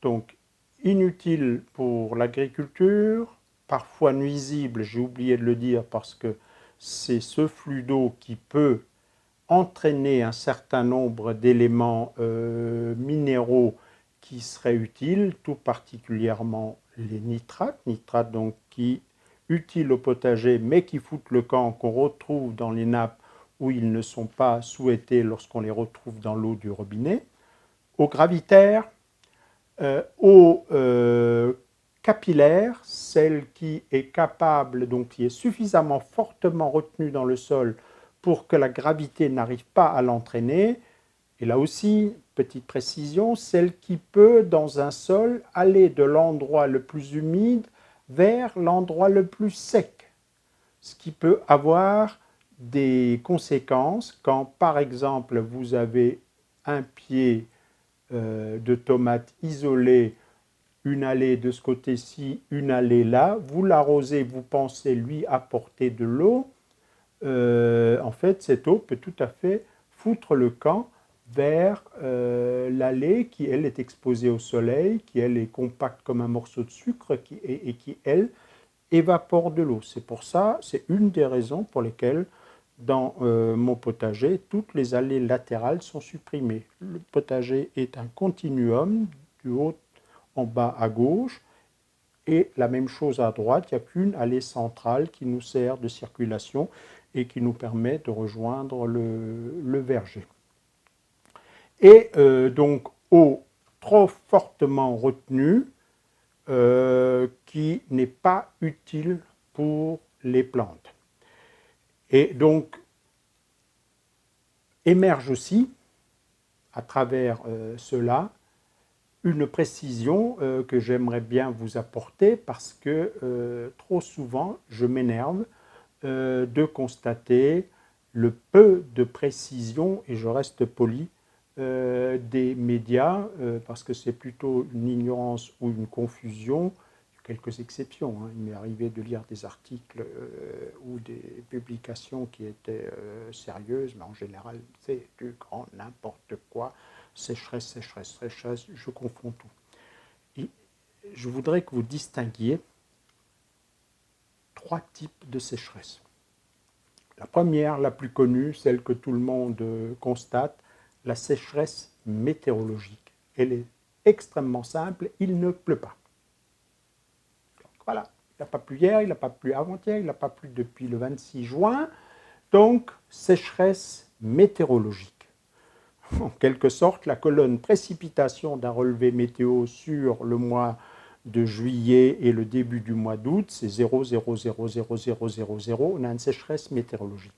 Donc, inutile pour l'agriculture, parfois nuisible, j'ai oublié de le dire, parce que c'est ce flux d'eau qui peut entraîner un certain nombre d'éléments minéraux qui seraient utiles, tout particulièrement les nitrates donc qui utiles au potager mais qui foutent le camp, qu'on retrouve dans les nappes où ils ne sont pas souhaités lorsqu'on les retrouve dans l'eau du robinet, eau gravitaire, eau capillaire, celle qui est capable, donc qui est suffisamment fortement retenue dans le sol pour que la gravité n'arrive pas à l'entraîner. Et là aussi, petite précision, celle qui peut, dans un sol, aller de l'endroit le plus humide vers l'endroit le plus sec. Ce qui peut avoir des conséquences quand, par exemple, vous avez un pied de tomate isolé, une allée de ce côté-ci, une allée là, vous l'arrosez, vous pensez lui apporter de l'eau, en fait, cette eau peut tout à fait foutre le camp vers l'allée qui, elle, est exposée au soleil, qui, elle, est compacte comme un morceau de sucre et qui, elle, évapore de l'eau. C'est pour ça, c'est une des raisons pour lesquelles, dans mon potager, toutes les allées latérales sont supprimées. Le potager est un continuum, du haut en bas à gauche, et la même chose à droite, il n'y a qu'une allée centrale qui nous sert de circulation et qui nous permet de rejoindre le verger. Et donc, eau trop fortement retenue, qui n'est pas utile pour les plantes. Et donc, émerge aussi, à travers cela, une précision que j'aimerais bien vous apporter parce que trop souvent, je m'énerve de constater le peu de précision, et je reste poli, des médias, parce que c'est plutôt une ignorance ou une confusion, quelques exceptions. Il m'est arrivé de lire des articles ou des publications qui étaient sérieuses, mais en général, c'est du grand n'importe quoi. Sécheresse, je confonds tout. Et je voudrais que vous distinguiez 3 types de sécheresse. La première, la plus connue, celle que tout le monde constate, la sécheresse météorologique. Elle est extrêmement simple, il ne pleut pas. Donc, voilà, il n'a pas plu hier, il n'a pas plu avant-hier, il n'a pas plu depuis le 26 juin. Donc, sécheresse météorologique. En quelque sorte, la colonne précipitation d'un relevé météo sur le mois de juillet et le début du mois d'août, c'est 0,0000000. On a une sécheresse météorologique.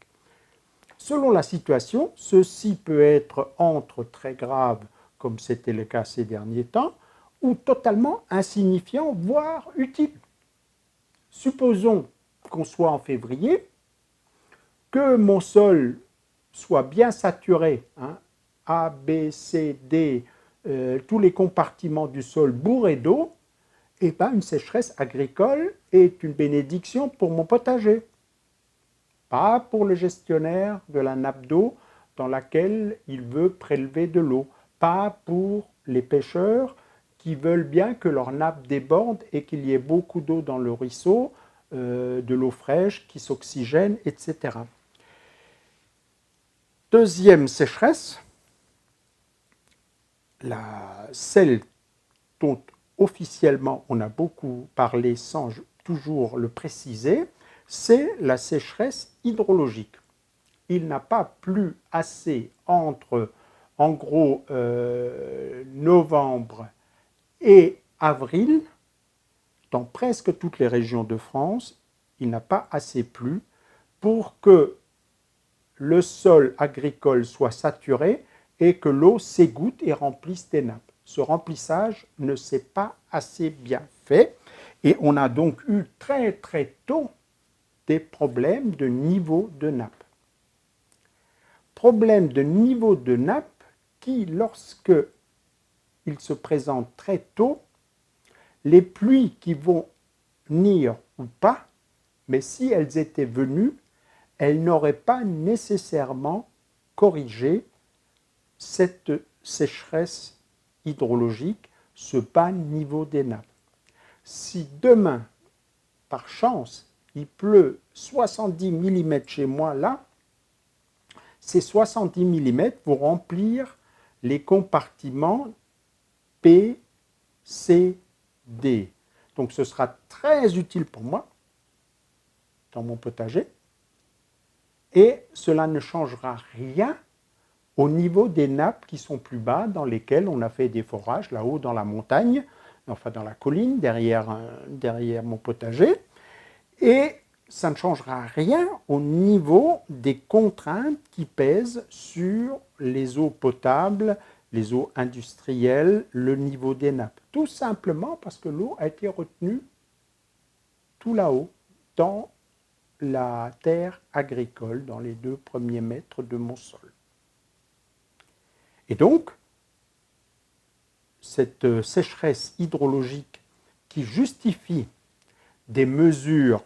Selon la situation, ceci peut être entre très grave, comme c'était le cas ces derniers temps, ou totalement insignifiant, voire utile. Supposons qu'on soit en février, que mon sol soit bien saturé, A, B, C, D, tous les compartiments du sol bourrés d'eau, et bien une sécheresse agricole est une bénédiction pour mon potager. Pas pour le gestionnaire de la nappe d'eau dans laquelle il veut prélever de l'eau. Pas pour les pêcheurs qui veulent bien que leur nappe déborde et qu'il y ait beaucoup d'eau dans le ruisseau, de l'eau fraîche qui s'oxygène, etc. Deuxième sécheresse, celle dont officiellement on a beaucoup parlé sans toujours le préciser, c'est la sécheresse hydrologique. Il n'a pas plu assez entre, en gros, novembre et avril, dans presque toutes les régions de France, il n'a pas assez plu pour que le sol agricole soit saturé et que l'eau s'égoutte et remplisse des nappes. Ce remplissage ne s'est pas assez bien fait et on a donc eu très très tôt des problèmes de niveau de nappe. Problème de niveau de nappe qui, lorsque il se présente très tôt, les pluies qui vont venir ou pas, mais si elles étaient venues, elles n'auraient pas nécessairement corrigé cette sécheresse hydrologique, ce bas niveau des nappes. Si demain, par chance, il pleut 70 mm chez moi là, ces 70 mm vont remplir les compartiments P, C, D. Donc ce sera très utile pour moi dans mon potager et cela ne changera rien au niveau des nappes qui sont plus bas, dans lesquelles on a fait des forages là-haut dans la montagne, enfin dans la colline derrière mon potager. Et ça ne changera rien au niveau des contraintes qui pèsent sur les eaux potables, les eaux industrielles, le niveau des nappes. Tout simplement parce que l'eau a été retenue tout là-haut, dans la terre agricole, dans les 2 premiers mètres de mon sol. Et donc, cette sécheresse hydrologique qui justifie des mesures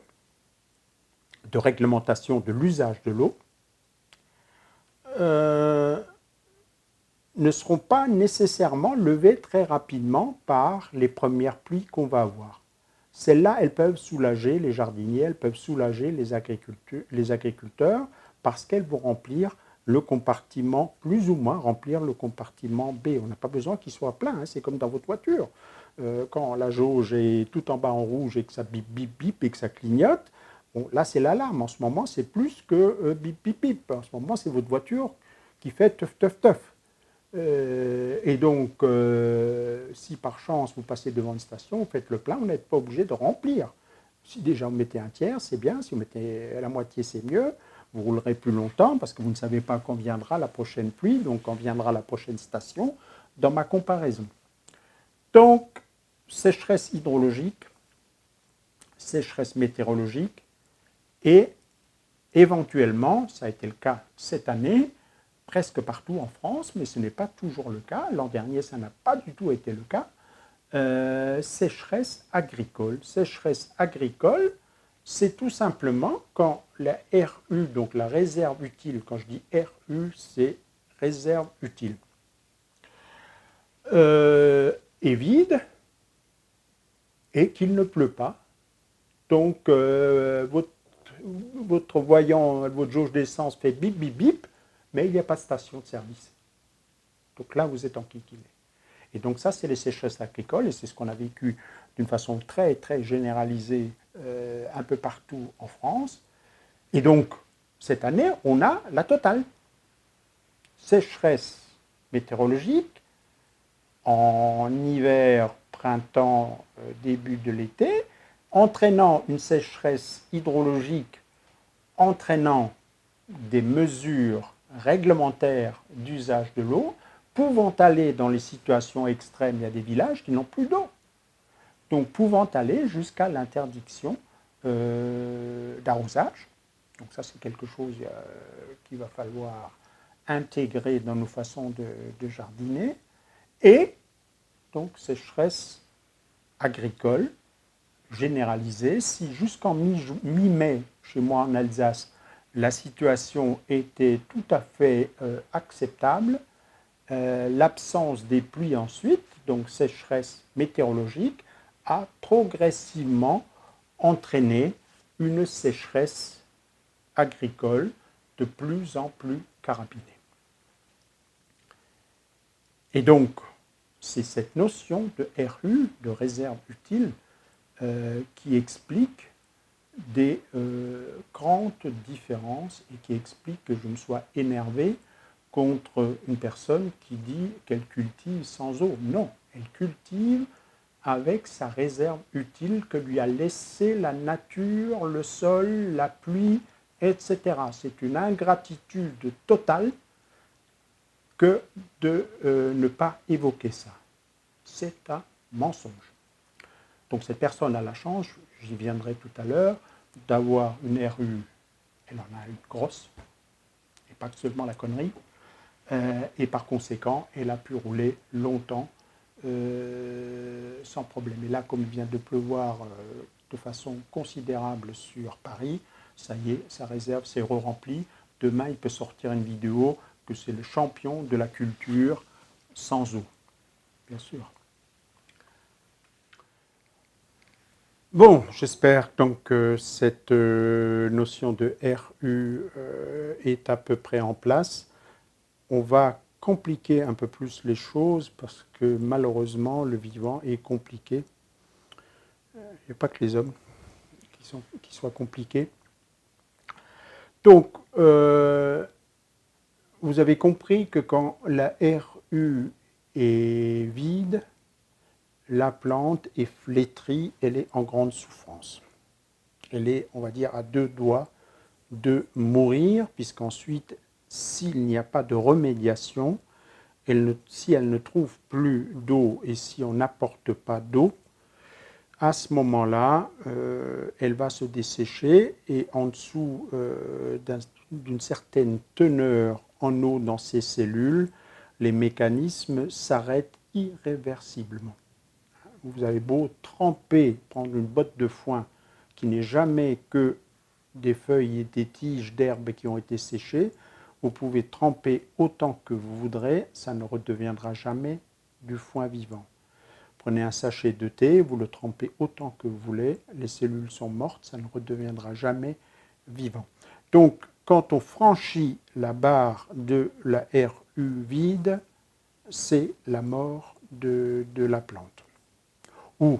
de réglementation de l'usage de l'eau ne seront pas nécessairement levées très rapidement par les premières pluies qu'on va avoir. Celles-là, elles peuvent soulager les jardiniers, elles peuvent soulager les agriculteurs parce qu'elles vont remplir le compartiment, plus ou moins remplir le compartiment B. On n'a pas besoin qu'il soit plein, hein, c'est comme dans votre voiture. Quand la jauge est tout en bas en rouge et que ça bip, bip, bip et que ça clignote, bon, là c'est l'alarme. En ce moment, c'est plus que bip, bip, bip. En ce moment, c'est votre voiture qui fait teuf, teuf, teuf. Et donc, si par chance vous passez devant une station, vous faites le plein, vous n'êtes pas obligé de remplir. Si déjà vous mettez un tiers, c'est bien. Si vous mettez la moitié, c'est mieux. Vous roulerez plus longtemps parce que vous ne savez pas quand viendra la prochaine pluie, donc quand viendra la prochaine station, dans ma comparaison. Donc, sécheresse hydrologique, sécheresse météorologique et éventuellement, ça a été le cas cette année, presque partout en France, mais ce n'est pas toujours le cas. L'an dernier, ça n'a pas du tout été le cas. Sécheresse agricole. Sécheresse agricole, c'est tout simplement quand la RU, donc la réserve utile, quand je dis RU, c'est réserve utile, est vide et qu'il ne pleut pas. Donc, votre voyant, votre jauge d'essence fait bip, bip, bip, mais il n'y a pas de station de service. Donc là, vous êtes enquiquiné. Et donc ça, c'est les sécheresses agricoles, et c'est ce qu'on a vécu d'une façon très, très généralisée un peu partout en France. Et donc, cette année, on a la totale. Sécheresse météorologique, en hiver, printemps, début de l'été, entraînant une sécheresse hydrologique, entraînant des mesures réglementaires d'usage de l'eau, pouvant aller dans les situations extrêmes, il y a des villages qui n'ont plus d'eau. Donc pouvant aller jusqu'à l'interdiction d'arrosage. Donc ça, c'est quelque chose qu'il va falloir intégrer dans nos façons de jardiner. Et donc sécheresse agricole généralisée. Si jusqu'en mi-mai, chez moi en Alsace, la situation était tout à fait acceptable, l'absence des pluies ensuite, donc sécheresse météorologique, a progressivement entraîné une sécheresse agricole de plus en plus carabinée. Et donc, c'est cette notion de RU, de réserve utile, qui explique des grandes différences et qui explique que je me sois énervé contre une personne qui dit qu'elle cultive sans eau. Non, elle cultive avec sa réserve utile que lui a laissé la nature, le sol, la pluie, etc. C'est une ingratitude totale que de ne pas évoquer ça. C'est un mensonge. Donc cette personne a la chance, j'y viendrai tout à l'heure, d'avoir une RU, elle en a une grosse, et pas seulement la connerie, et par conséquent, elle a pu rouler longtemps sans problème. Et là, comme il vient de pleuvoir de façon considérable sur Paris, ça y est, sa réserve s'est re-remplie. Demain, il peut sortir une vidéo que c'est le champion de la culture sans eau, bien sûr. Bon, j'espère donc que cette notion de RU est à peu près en place. On va compliquer un peu plus les choses parce que malheureusement, le vivant est compliqué. Il n'y a pas que les hommes qui soient compliqués. Donc, vous avez compris que quand la RU est vide, la plante est flétrie, elle est en grande souffrance. Elle est, on va dire, à deux doigts de mourir, puisqu'ensuite, s'il n'y a pas de remédiation, si elle ne trouve plus d'eau et si on n'apporte pas d'eau, à ce moment-là, elle va se dessécher et en dessous d'une certaine teneur en eau dans ses cellules, les mécanismes s'arrêtent irréversiblement. Vous avez beau tremper, prendre une botte de foin qui n'est jamais que des feuilles et des tiges d'herbe qui ont été séchées, vous pouvez tremper autant que vous voudrez, ça ne redeviendra jamais du foin vivant. Prenez un sachet de thé, vous le trempez autant que vous voulez, les cellules sont mortes, ça ne redeviendra jamais vivant. Donc, quand on franchit la barre de la RU vide, c'est la mort de la plante. Ou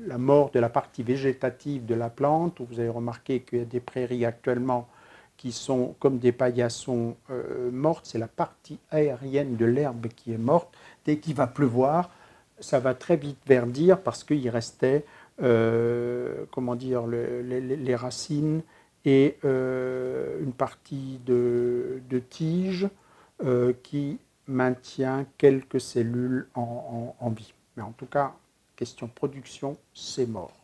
la mort de la partie végétative de la plante. Vous avez remarqué qu'il y a des prairies actuellement qui sont comme des paillassons mortes. C'est la partie aérienne de l'herbe qui est morte. Dès qu'il va pleuvoir, ça va très vite verdir parce qu'il restait comment dire, les racines et une partie de tige qui maintient quelques cellules en vie. Mais en tout cas, question production, c'est mort.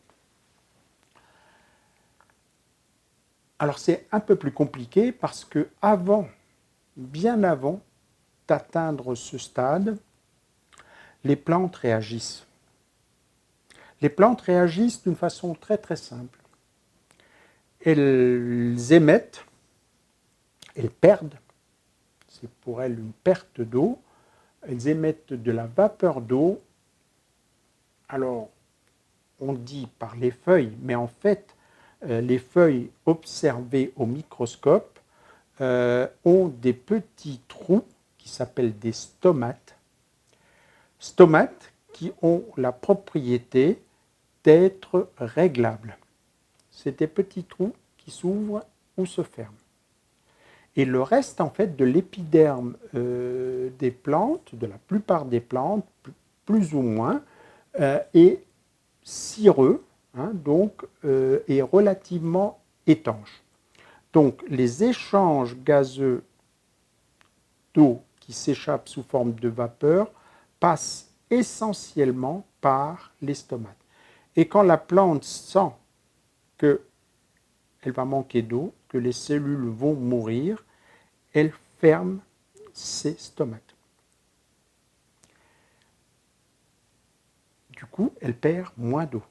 Alors c'est un peu plus compliqué parce que bien avant d'atteindre ce stade, les plantes réagissent. Les plantes réagissent d'une façon très très simple. Elles émettent, elles perdent, c'est pour elles une perte d'eau, elles émettent de la vapeur d'eau. Alors, on dit par les feuilles, mais en fait, les feuilles observées au microscope ont des petits trous qui s'appellent des stomates. Stomates qui ont la propriété d'être réglables. C'est des petits trous qui s'ouvrent ou se ferment. Et le reste, en fait, de l'épiderme des plantes, de la plupart des plantes, plus ou moins, est cireux, hein, donc est relativement étanche. Donc les échanges gazeux d'eau qui s'échappent sous forme de vapeur passent essentiellement par les stomates. Et quand la plante sent qu'elle va manquer d'eau, que les cellules vont mourir, elle ferme ses stomates. Du coup, elle perd moins d'eau.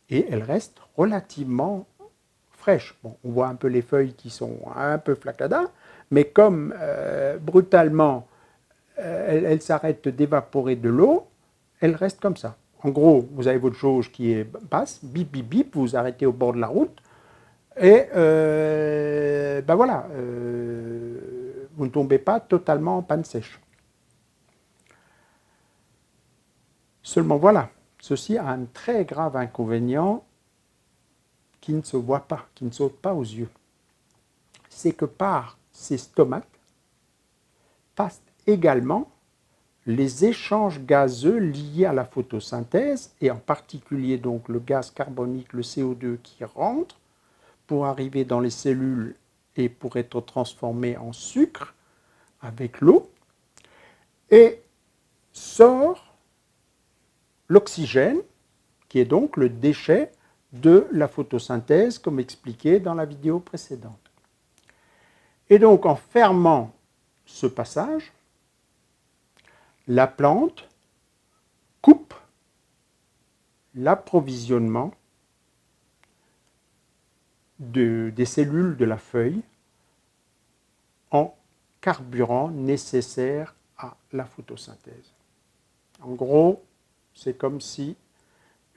Et elle reste relativement fraîche. Bon, on voit un peu les feuilles qui sont un peu flacada, mais comme brutalement elle s'arrête d'évaporer de l'eau, elle reste comme ça. En gros, vous avez votre jauge qui est basse, bip bip bip, vous vous arrêtez au bord de la route, et ben voilà, vous ne tombez pas totalement en panne sèche. Seulement voilà, ceci a un très grave inconvénient qui ne se voit pas, qui ne saute pas aux yeux. C'est que par ces stomates passent également les échanges gazeux liés à la photosynthèse, et en particulier donc le gaz carbonique, le CO2 qui rentre pour arriver dans les cellules et pour être transformé en sucre avec l'eau, et sort l'oxygène, qui est donc le déchet de la photosynthèse, comme expliqué dans la vidéo précédente. Et donc en fermant ce passage, la plante coupe l'approvisionnement des cellules de la feuille en carburant nécessaire à la photosynthèse. En gros, c'est comme si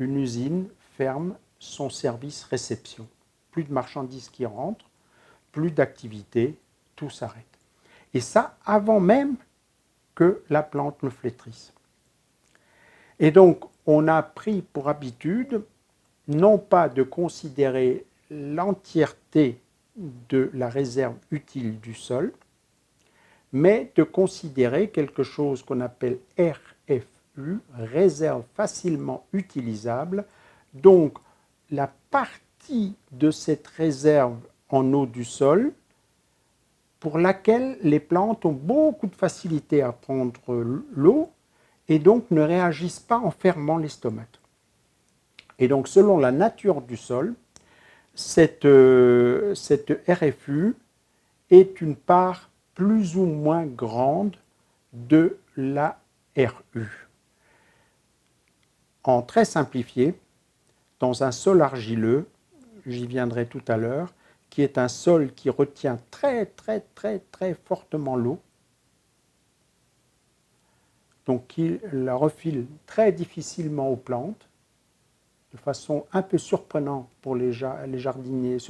une usine ferme son service réception. Plus de marchandises qui rentrent, plus d'activité, tout s'arrête. Et ça avant même que la plante ne flétrisse. Et donc, on a pris pour habitude non pas de considérer l'entièreté de la réserve utile du sol, mais de considérer quelque chose qu'on appelle RFU, réserve facilement utilisable, donc la partie de cette réserve en eau du sol pour laquelle les plantes ont beaucoup de facilité à prendre l'eau et donc ne réagissent pas en fermant les stomates. Et donc selon la nature du sol, cette RFU est une part plus ou moins grande de la RU. En très simplifié, dans un sol argileux, j'y viendrai tout à l'heure, qui est un sol qui retient très fortement l'eau, donc qui la refile très difficilement aux plantes, de façon un peu surprenante pour les jardiniers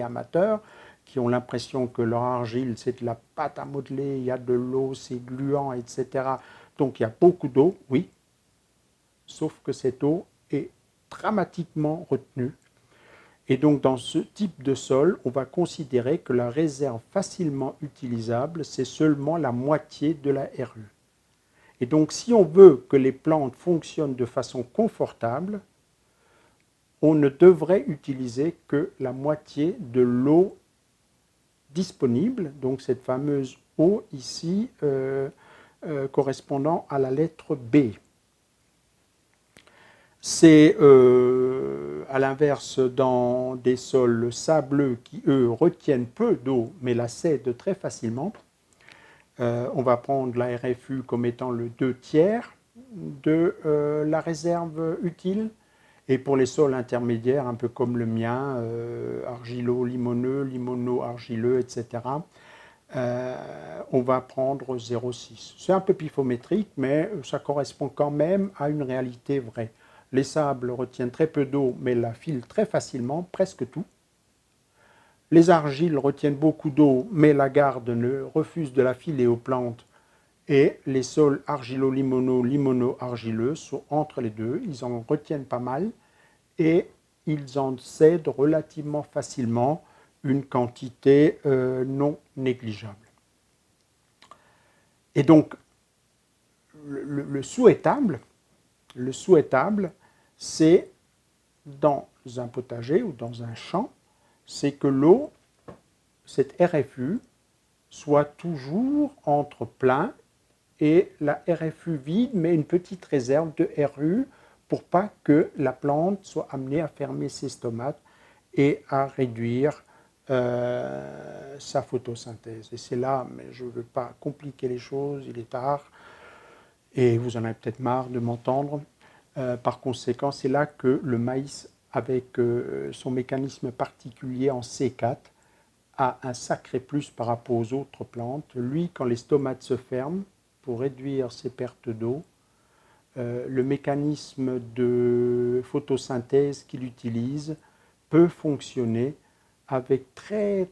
amateurs, qui ont l'impression que leur argile, c'est de la pâte à modeler, il y a de l'eau, c'est gluant, etc. Donc il y a beaucoup d'eau, oui, sauf que cette eau est dramatiquement retenue. Et donc dans ce type de sol, on va considérer que la réserve facilement utilisable, c'est seulement la moitié de la RU. Et donc si on veut que les plantes fonctionnent de façon confortable, on ne devrait utiliser que la moitié de l'eau disponible, donc cette fameuse eau ici correspondant à la lettre B. C'est à l'inverse dans des sols sableux qui, eux, retiennent peu d'eau, mais la cèdent très facilement. On va prendre la RFU comme étant le 2/3 de la réserve utile. Et pour les sols intermédiaires, un peu comme le mien, argilo-limoneux, limono-argileux, etc., on va prendre 0,6. C'est un peu pifométrique, mais ça correspond quand même à une réalité vraie. Les sables retiennent très peu d'eau, mais la filent très facilement, presque tout. Les argiles retiennent beaucoup d'eau, mais la garde refuse de la filer aux plantes. Et les sols argilo-limono, limono-argileux sont entre les deux. Ils en retiennent pas mal et ils en cèdent relativement facilement une quantité non négligeable. Et donc, le souhaitable, c'est dans un potager ou dans un champ, c'est que l'eau, cette RFU, soit toujours entre plein et la RFU vide, mais une petite réserve de RU pour pas que la plante soit amenée à fermer ses stomates et à réduire sa photosynthèse. Et c'est là, mais je ne veux pas compliquer les choses, il est tard, et vous en avez peut-être marre de m'entendre. Par conséquent, c'est là que le maïs, avec son mécanisme particulier en C4, a un sacré plus par rapport aux autres plantes. Lui, quand les stomates se ferment, pour réduire ses pertes d'eau, le mécanisme de photosynthèse qu'il utilise peut fonctionner avec très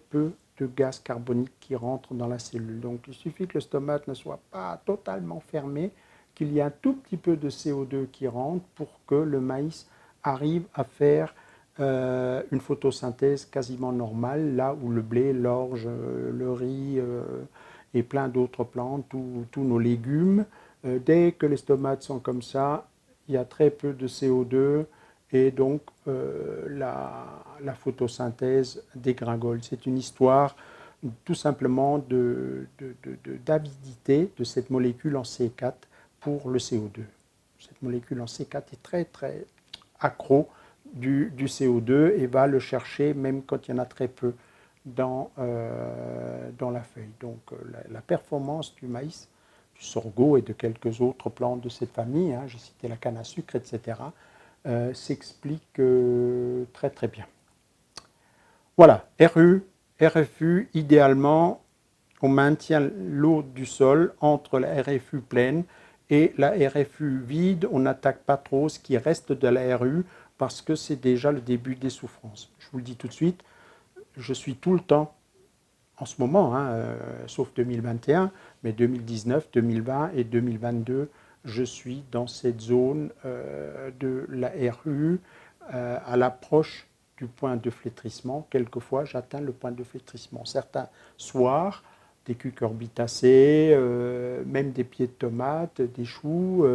peu de gaz carbonique qui rentre dans la cellule. Donc il suffit que le stomate ne soit pas totalement fermé, qu'il y ait un tout petit peu de CO2 qui rentre pour que le maïs arrive à faire une photosynthèse quasiment normale, là où le blé, l'orge, le riz et plein d'autres plantes, tous nos légumes, dès que les stomates sont comme ça, il y a très peu de CO2 et donc la photosynthèse dégringole. C'est une histoire tout simplement d'avidité de cette molécule en C4 pour le CO2. Cette molécule en C4 est très accro du CO2 et va le chercher même quand il y en a très peu dans la feuille. Donc la performance du maïs, du sorgho et de quelques autres plantes de cette famille, j'ai cité la canne à sucre, etc., s'explique très bien. Voilà, RU, RFU, idéalement, on maintient l'eau du sol entre la RFU pleine Et la RFU vide, on n'attaque pas trop ce qui reste de la RU parce que c'est déjà le début des souffrances. Je vous le dis tout de suite, je suis tout le temps, en ce moment, sauf 2021, mais 2019, 2020 et 2022, je suis dans cette zone de la RU à l'approche du point de flétrissement. Quelquefois, j'atteins le point de flétrissement. Certains soirs, des cucurbitacées, même des pieds de tomates, des choux,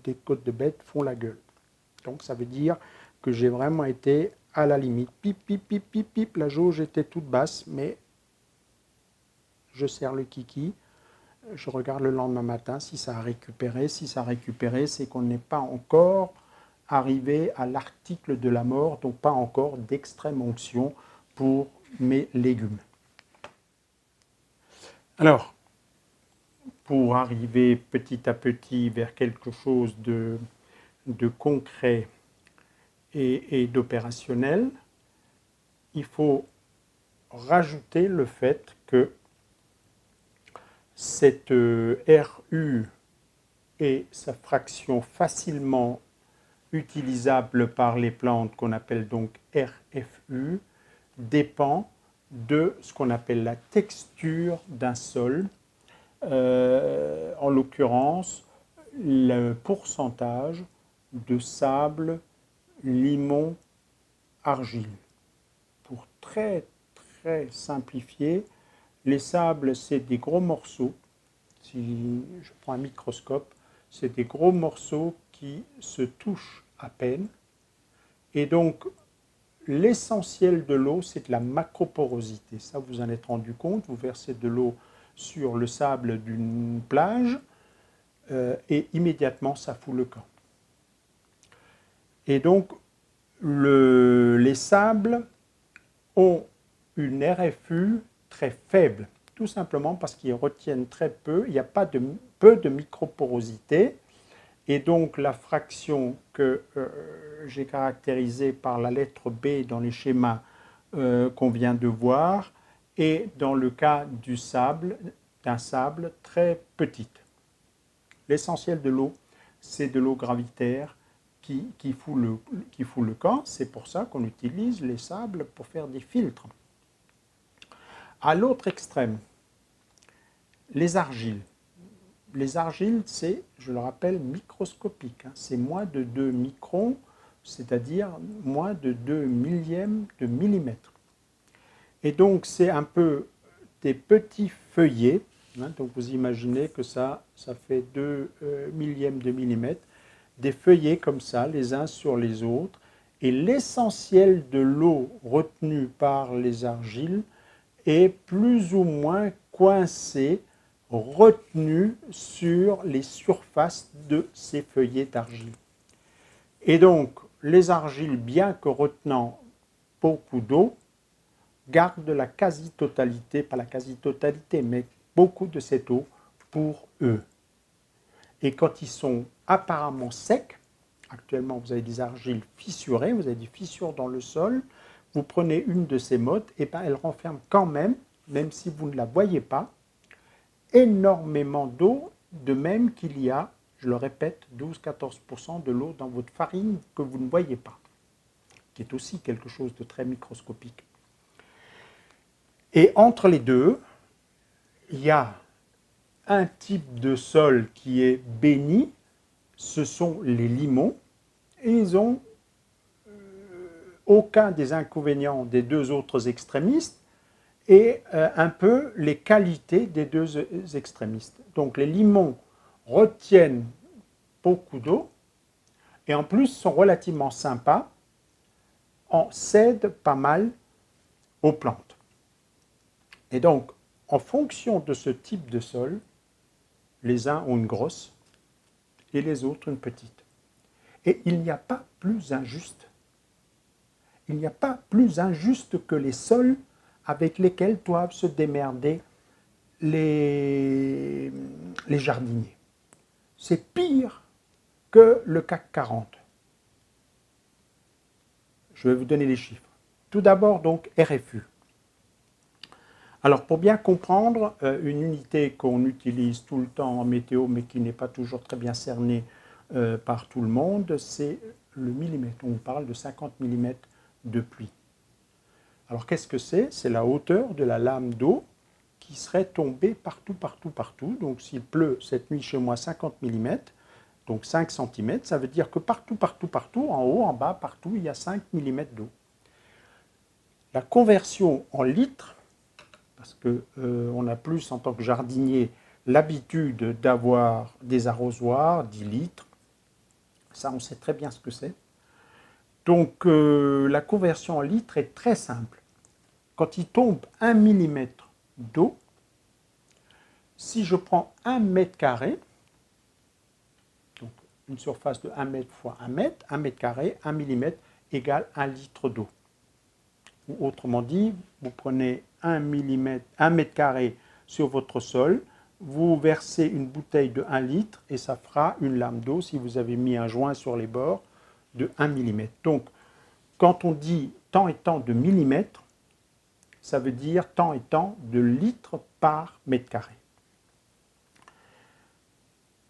des côtes de bête font la gueule. Donc ça veut dire que j'ai vraiment été à la limite. Pip, pip, pip, pip, pip. La jauge était toute basse, mais je serre le kiki. Je regarde le lendemain matin si ça a récupéré. Si ça a récupéré, c'est qu'on n'est pas encore arrivé à l'article de la mort, donc pas encore d'extrême onction pour mes légumes. Alors, pour arriver petit à petit vers quelque chose de concret et d'opérationnel, il faut rajouter le fait que cette RU et sa fraction facilement utilisable par les plantes qu'on appelle donc RFU dépend de ce qu'on appelle la texture d'un sol, en l'occurrence le pourcentage de sable, limon, argile. Pour très simplifier, les sables c'est des gros morceaux. Si je prends un microscope, c'est des gros morceaux qui se touchent à peine. Et donc, l'essentiel de l'eau, c'est de la macroporosité. Ça, vous en êtes rendu compte. Vous versez de l'eau sur le sable d'une plage et immédiatement, ça fout le camp. Et donc, les sables ont une RFU très faible, tout simplement parce qu'ils retiennent très peu, il n'y a pas peu de microporosité, et donc la fraction que j'ai caractérisée par la lettre B dans les schémas qu'on vient de voir est dans le cas d'un sable très petite. L'essentiel de l'eau, c'est de l'eau gravitaire qui fout le camp. C'est pour ça qu'on utilise les sables pour faire des filtres. À l'autre extrême, les argiles. Les argiles, c'est, je le rappelle, microscopique. C'est moins de 2 microns, c'est-à-dire moins de 2 millièmes de millimètre. Et donc, c'est un peu des petits feuillets. Donc, vous imaginez que ça fait 2 millièmes de millimètre. Des feuillets comme ça, les uns sur les autres. Et l'essentiel de l'eau retenue par les argiles est plus ou moins coincé, retenu sur les surfaces de ces feuillets d'argile. Et donc, les argiles, bien que retenant beaucoup d'eau, gardent la quasi-totalité, pas la quasi-totalité, mais beaucoup de cette eau pour eux. Et quand ils sont apparemment secs, actuellement vous avez des argiles fissurées, vous avez des fissures dans le sol, vous prenez une de ces mottes, et ben elle renferme quand même si vous ne la voyez pas, énormément d'eau, de même qu'il y a, je le répète, 12-14% de l'eau dans votre farine que vous ne voyez pas, qui est aussi quelque chose de très microscopique. Et entre les deux, il y a un type de sol qui est béni, ce sont les limons, et ils n'ont aucun des inconvénients des deux autres extrémistes, et un peu les qualités des deux extrémistes. Donc les limons retiennent beaucoup d'eau et en plus sont relativement sympas, en cèdent pas mal aux plantes. Et donc, en fonction de ce type de sol, les uns ont une grosse et les autres une petite. Et il n'y a pas plus injuste. Il n'y a pas plus injuste que les sols avec lesquels doivent se démerder les jardiniers. C'est pire que le CAC 40. Je vais vous donner les chiffres. Tout d'abord, donc, RFU. Alors, pour bien comprendre, une unité qu'on utilise tout le temps en météo, mais qui n'est pas toujours très bien cernée par tout le monde, c'est le millimètre. On parle de 50 millimètres de pluie. Alors, qu'est-ce que c'est? C'est la hauteur de la lame d'eau qui serait tombée partout, partout, partout. Donc, s'il pleut cette nuit chez moi 50 millimètres, donc 5 cm, ça veut dire que partout, partout, partout, en haut, en bas, partout, il y a 5 millimètres d'eau. La conversion en litres, parce qu'on a plus en tant que jardinier l'habitude d'avoir des arrosoirs, 10 litres, ça on sait très bien ce que c'est. Donc la conversion en litres est très simple. Quand il tombe 1 millimètre d'eau, si je prends 1 mètre carré, donc une surface de 1 mètre fois 1 mètre carré, 1 millimètre égale 1 litre d'eau. Ou autrement dit, vous prenez 1 mètre carré sur votre sol, vous versez une bouteille de 1 litre et ça fera une lame d'eau, si vous avez mis un joint sur les bords, de 1 millimètre. Donc, quand on dit tant et tant de millimètres, ça veut dire tant et tant de litres par mètre carré.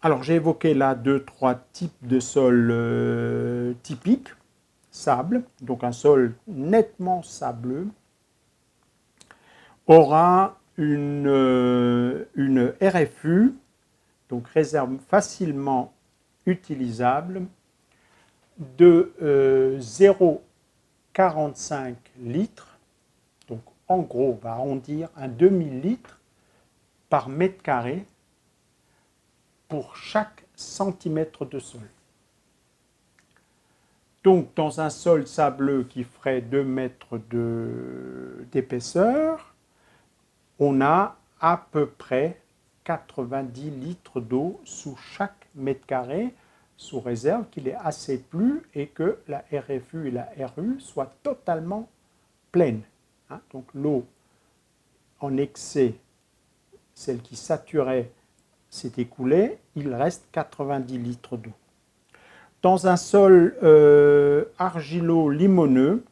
Alors, j'ai évoqué là 2-3 types de sols typiques. Sable, donc un sol nettement sableux, aura une RFU, donc réserve facilement utilisable, de 0,45 litres, donc en gros, on va arrondir un demi-litre par mètre carré pour chaque centimètre de sol. Donc, dans un sol sableux qui ferait 2 mètres d'épaisseur, on a à peu près 90 litres d'eau sous chaque mètre carré, sous réserve qu'il ait assez plu et que la RFU et la RU soient totalement pleines. Donc, l'eau en excès, celle qui saturait, s'est écoulée, il reste 90 litres d'eau. Dans un sol argilo-limoneux,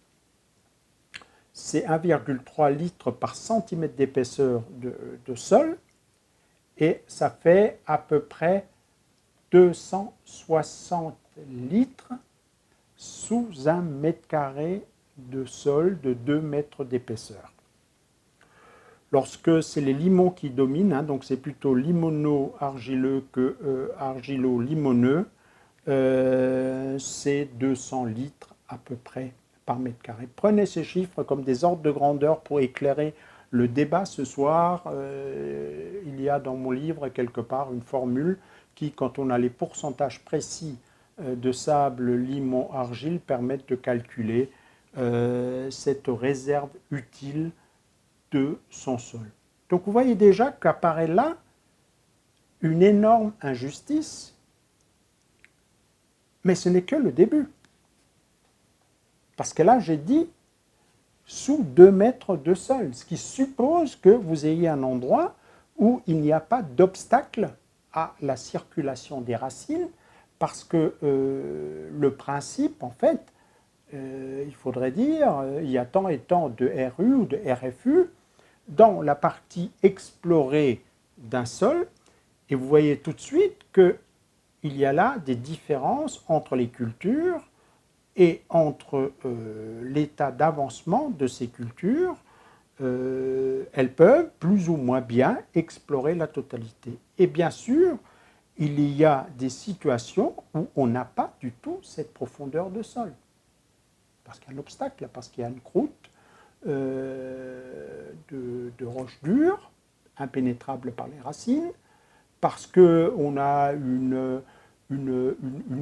c'est 1,3 litres par centimètre d'épaisseur de sol et ça fait à peu près 260 litres sous un mètre carré de sol de 2 mètres d'épaisseur. Lorsque c'est les limons qui dominent, donc c'est plutôt limono-argileux que argilo-limoneux, c'est 200 litres à peu près par mètre carré. Prenez ces chiffres comme des ordres de grandeur pour éclairer le débat ce soir. Il y a dans mon livre quelque part une formule qui, quand on a les pourcentages précis de sable, limon, argile, permettent de calculer cette réserve utile de son sol. Donc vous voyez déjà qu'apparaît là une énorme injustice. Mais ce n'est que le début. Parce que là, j'ai dit sous 2 mètres de sol, ce qui suppose que vous ayez un endroit où il n'y a pas d'obstacle à la circulation des racines, parce que le principe, en fait, il faudrait dire, il y a tant et tant de RU ou de RFU dans la partie explorée d'un sol, et vous voyez tout de suite que il y a là des différences entre les cultures et entre l'état d'avancement de ces cultures. Elles peuvent plus ou moins bien explorer la totalité. Et bien sûr, il y a des situations où on n'a pas du tout cette profondeur de sol. Parce qu'il y a un obstacle, parce qu'il y a une croûte de roches dures, impénétrables par les racines, parce qu'on a une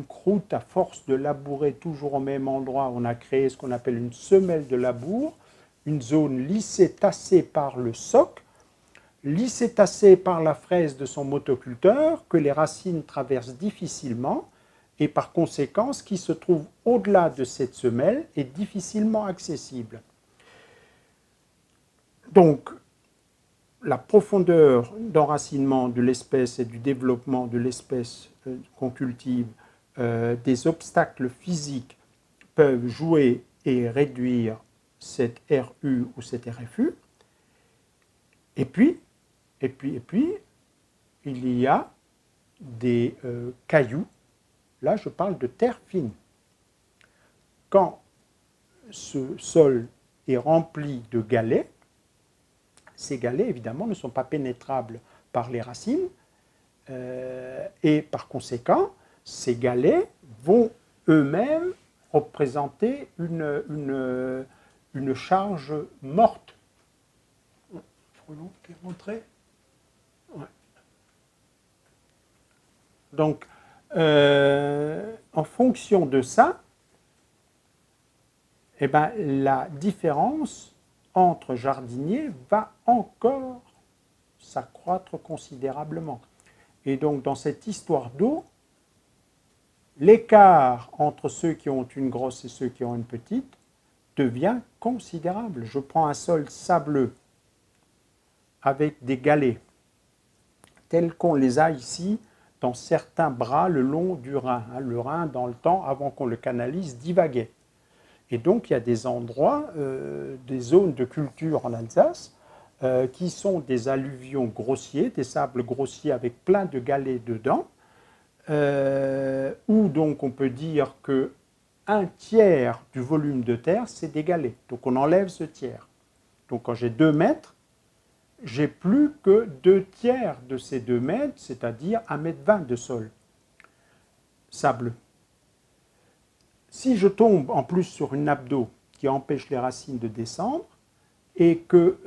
croûte à force de labourer toujours au même endroit. On a créé ce qu'on appelle une semelle de labour, une zone lissée, tassée par le soc, lissée, tassée par la fraise de son motoculteur, que les racines traversent difficilement, et par conséquent, ce qui se trouve au-delà de cette semelle est difficilement accessible. Donc, la profondeur d'enracinement de l'espèce et du développement de l'espèce qu'on cultive, des obstacles physiques peuvent jouer et réduire cette RU ou cette RFU. Et puis, il y a des cailloux. Là, je parle de terre fine. Quand ce sol est rempli de galets, ces galets, évidemment, ne sont pas pénétrables par les racines, et par conséquent, ces galets vont eux-mêmes représenter une charge morte. Frelon qui est rentré. Ouais. Donc, en fonction de ça, eh ben, la différence entre jardiniers va encore s'accroître considérablement. Et donc, dans cette histoire d'eau, l'écart entre ceux qui ont une grosse et ceux qui ont une petite devient considérable. Je prends un sol sableux avec des galets, tels qu'on les a ici dans certains bras le long du Rhin. Le Rhin, dans le temps, avant qu'on le canalise, divaguait. Et donc, il y a des endroits, des zones de culture en Alsace, qui sont des alluvions grossiers, des sables grossiers avec plein de galets dedans, où donc on peut dire que un tiers du volume de terre, c'est des galets. Donc on enlève ce tiers. Donc quand j'ai 2 mètres, j'ai plus que 2 tiers de ces 2 mètres, c'est-à-dire 1,20 m de sol sableux. Si je tombe en plus sur une nappe d'eau qui empêche les racines de descendre et que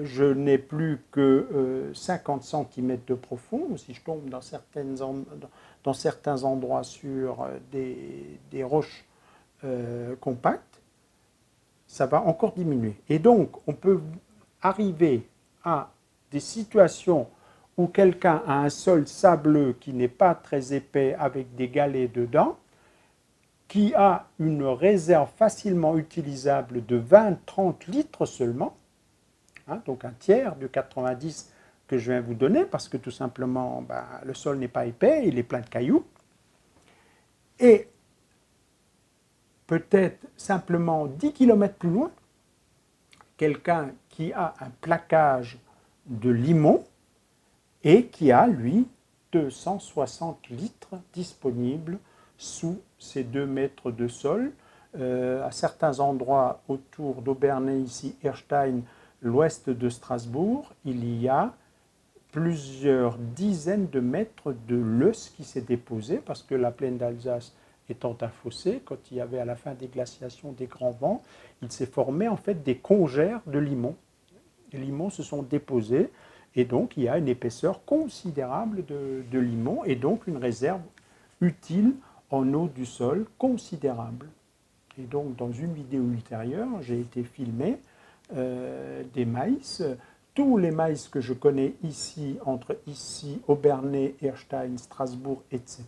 je n'ai plus que 50 cm de profond, ou si je tombe dans certains endroits sur des roches compactes, ça va encore diminuer. Et donc, on peut arriver à des situations où quelqu'un a un sol sableux qui n'est pas très épais avec des galets dedans, qui a une réserve facilement utilisable de 20-30 litres seulement, hein, donc un tiers du 90 que je viens vous donner, parce que tout simplement, le sol n'est pas épais, il est plein de cailloux. Et peut-être simplement 10 km plus loin, quelqu'un qui a un plaquage de limon et qui a, lui, 260 litres disponibles sous ces 2 mètres de sol. À certains endroits autour d'Aubernay, ici, Erstein, l'ouest de Strasbourg, il y a plusieurs dizaines de mètres de lœss qui s'est déposé parce que la plaine d'Alsace étant un fossé, quand il y avait à la fin des glaciations des grands vents, il s'est formé en fait des congères de limon. Les limons se sont déposés et donc il y a une épaisseur considérable de limon et donc une réserve utile en eau du sol considérable. Et donc dans une vidéo ultérieure, j'ai été filmer des maïs. Tous les maïs que je connais ici, entre ici, Aubernay, Erstein, Strasbourg, etc.,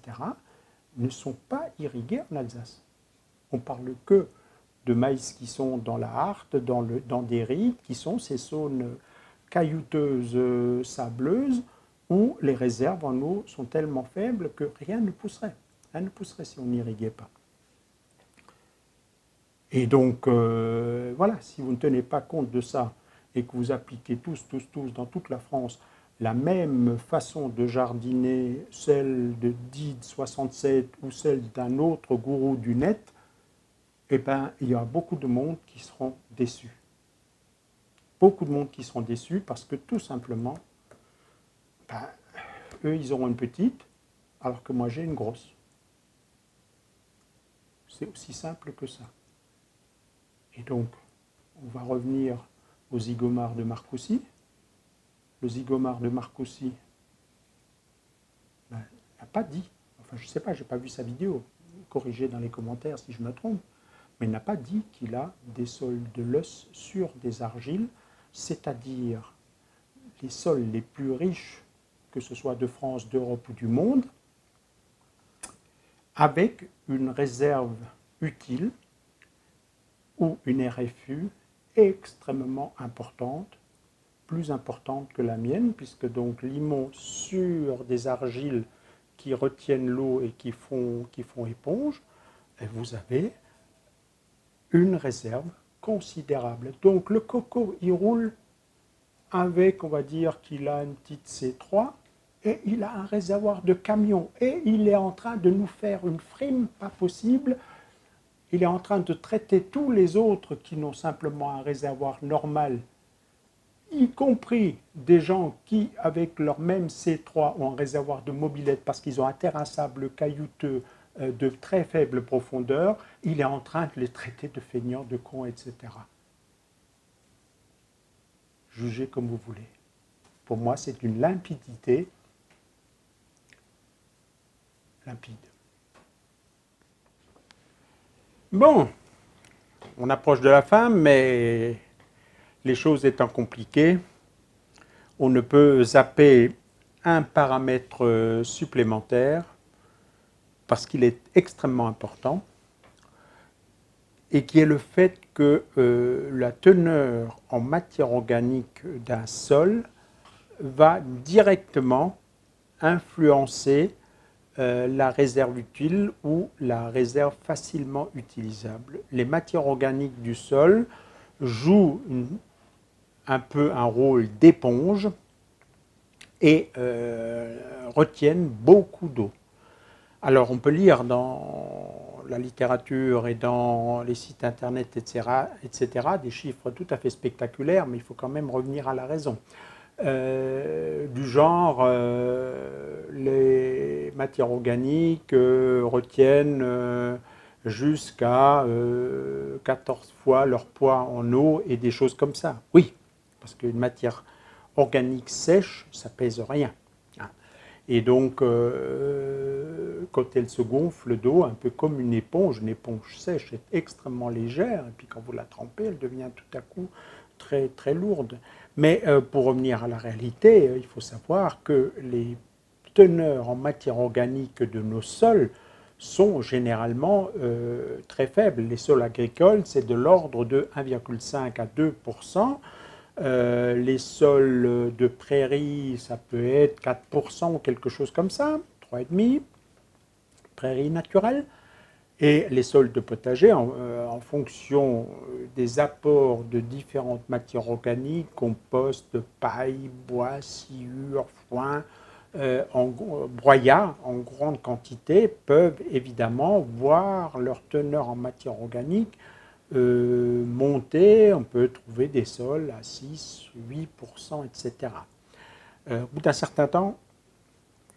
ne sont pas irrigués en Alsace. On parle que de maïs qui sont dans la Harte, dans des rides, qui sont ces zones caillouteuses, sableuses, où les réserves en eau sont tellement faibles que rien ne pousserait. Rien ne pousserait si on n'irriguait pas. Et donc, voilà, si vous ne tenez pas compte de ça et que vous appliquez tous, dans toute la France, la même façon de jardiner, celle de Dide 67 ou celle d'un autre gourou du net, eh bien, il y a beaucoup de monde qui seront déçus. Beaucoup de monde qui seront déçus parce que tout simplement, eux, ils auront une petite, alors que moi, j'ai une grosse. C'est aussi simple que ça. Et donc, on va revenir au zygomare de Marcoussis. Le zygomare de Marcoussis n'a pas dit, enfin je ne sais pas, je n'ai pas vu sa vidéo, corrigez dans les commentaires si je me trompe, mais il n'a pas dit qu'il a des sols de l'os sur des argiles, c'est-à-dire les sols les plus riches, que ce soit de France, d'Europe ou du monde, avec une réserve utile ou une RFU extrêmement importante, plus importante que la mienne, puisque donc limon sur des argiles qui retiennent l'eau et qui font éponge, et vous avez une réserve considérable. Donc le coco, il roule avec, on va dire qu'il a une petite C3, et il a un réservoir de camions, et il est en train de nous faire une frime pas possible. Il est en train de traiter tous les autres qui n'ont simplement un réservoir normal, y compris des gens qui, avec leur même C3, ont un réservoir de mobilette parce qu'ils ont un terrain sable caillouteux de très faible profondeur. Il est en train de les traiter de feignants, de cons, etc. Jugez comme vous voulez. Pour moi, c'est une limpidité limpide. Bon, on approche de la fin, mais les choses étant compliquées, on ne peut zapper un paramètre supplémentaire parce qu'il est extrêmement important et qui est le fait que la teneur en matière organique d'un sol va directement influencer la réserve utile ou la réserve facilement utilisable. Les matières organiques du sol jouent un peu un rôle d'éponge et retiennent beaucoup d'eau. Alors on peut lire dans la littérature et dans les sites internet, etc., des chiffres tout à fait spectaculaires, mais il faut quand même revenir à la raison. Du genre, les matières organiques retiennent jusqu'à 14 fois leur poids en eau et des choses comme ça. Oui, parce qu'une matière organique sèche, ça pèse rien. Et donc, quand elle se gonfle d'eau, un peu comme une éponge sèche est extrêmement légère, et puis quand vous la trempez, elle devient tout à coup très, très lourde. Mais pour revenir à la réalité, il faut savoir que les teneurs en matière organique de nos sols sont généralement très faibles. Les sols agricoles, c'est de l'ordre de 1,5 à 2%. Les sols de prairie, ça peut être 4% ou quelque chose comme ça, 3,5%, prairie naturelle. Et les sols de potager, en fonction des apports de différentes matières organiques, compost, paille, bois, sciure, foin, broyat en grande quantité, peuvent évidemment voir leur teneur en matière organique monter. On peut trouver des sols à 6, 8%, etc. Au bout d'un certain temps,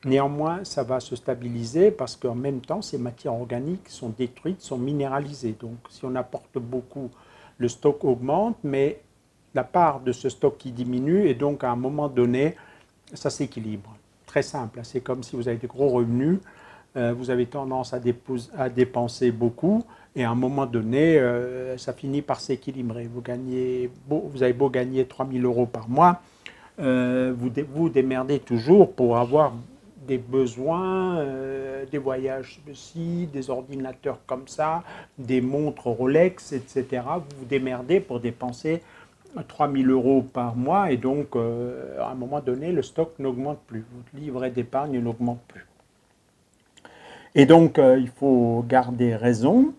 néanmoins, ça va se stabiliser parce qu'en même temps, ces matières organiques sont détruites, sont minéralisées. Donc, si on apporte beaucoup, le stock augmente, mais la part de ce stock qui diminue, et donc à un moment donné, ça s'équilibre. Très simple, c'est comme si vous avez des gros revenus, vous avez tendance à dépenser beaucoup, et à un moment donné, ça finit par s'équilibrer. Vous avez beau gagner 3 000 euros par mois, vous démerdez toujours pour avoir des besoins, des voyages ci, des ordinateurs comme ça, des montres Rolex, etc. Vous vous démerdez pour dépenser 3 000 euros par mois et donc à un moment donné, le stock n'augmente plus. Votre livret d'épargne n'augmente plus. Et donc, il faut garder raison.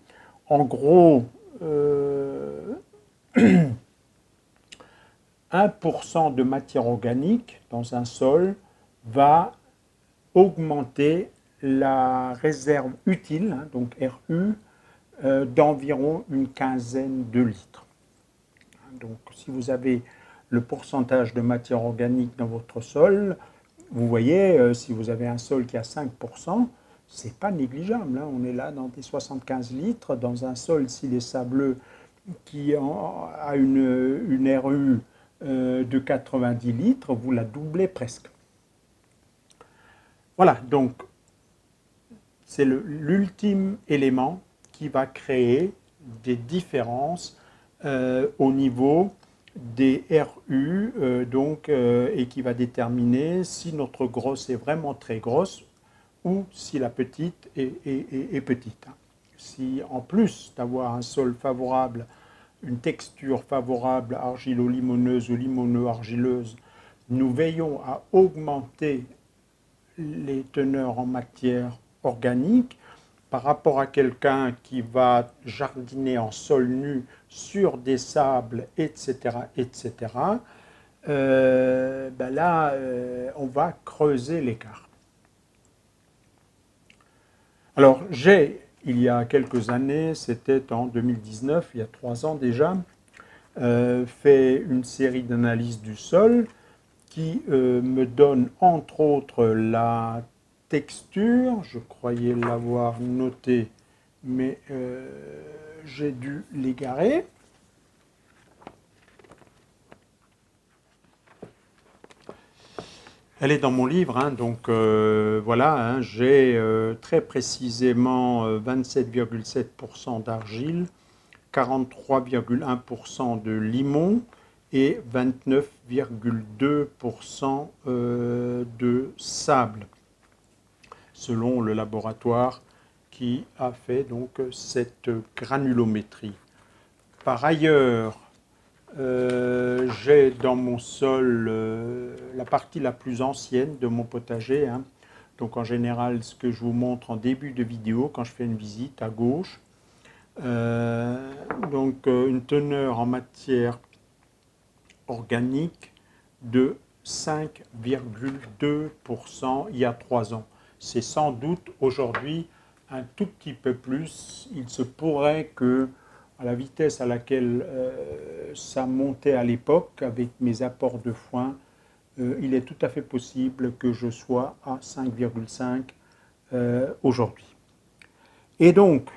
En gros, 1% de matière organique dans un sol va augmenter la réserve utile, donc RU, d'environ une quinzaine de litres. Donc si vous avez le pourcentage de matière organique dans votre sol, vous voyez, si vous avez un sol qui a 5%, c'est pas négligeable. On est là dans des 75 litres. Dans un sol, s'il est sableux, qui a une RU de 90 litres, vous la doublez presque. Voilà, donc c'est l'ultime élément qui va créer des différences au niveau des RU et qui va déterminer si notre grosse est vraiment très grosse ou si la petite est petite. Si en plus d'avoir un sol favorable, une texture favorable argilo-limoneuse ou limoneux-argileuse, nous veillons à augmenter les teneurs en matière organique par rapport à quelqu'un qui va jardiner en sol nu sur des sables, etc., etc., ben là, on va creuser l'écart. Alors, il y a quelques années, c'était en 2019, il y a 3 ans déjà, fait une série d'analyses du sol qui me donne entre autres la texture, je croyais l'avoir noté, mais j'ai dû l'égarer. Elle est dans mon livre, hein, donc voilà, hein, j'ai très précisément 27,7% d'argile, 43,1% de limon et 29,2% de sable, selon le laboratoire qui a fait donc cette granulométrie. Par ailleurs, j'ai dans mon sol la partie la plus ancienne de mon potager, hein. Donc en général, ce que je vous montre en début de vidéo, quand je fais une visite à gauche. Donc une teneur en matière organique de 5,2% il y a 3 ans. C'est sans doute aujourd'hui un tout petit peu plus. Il se pourrait que, à la vitesse à laquelle ça montait à l'époque, avec mes apports de foin, il est tout à fait possible que je sois à 5,5 aujourd'hui. Et donc,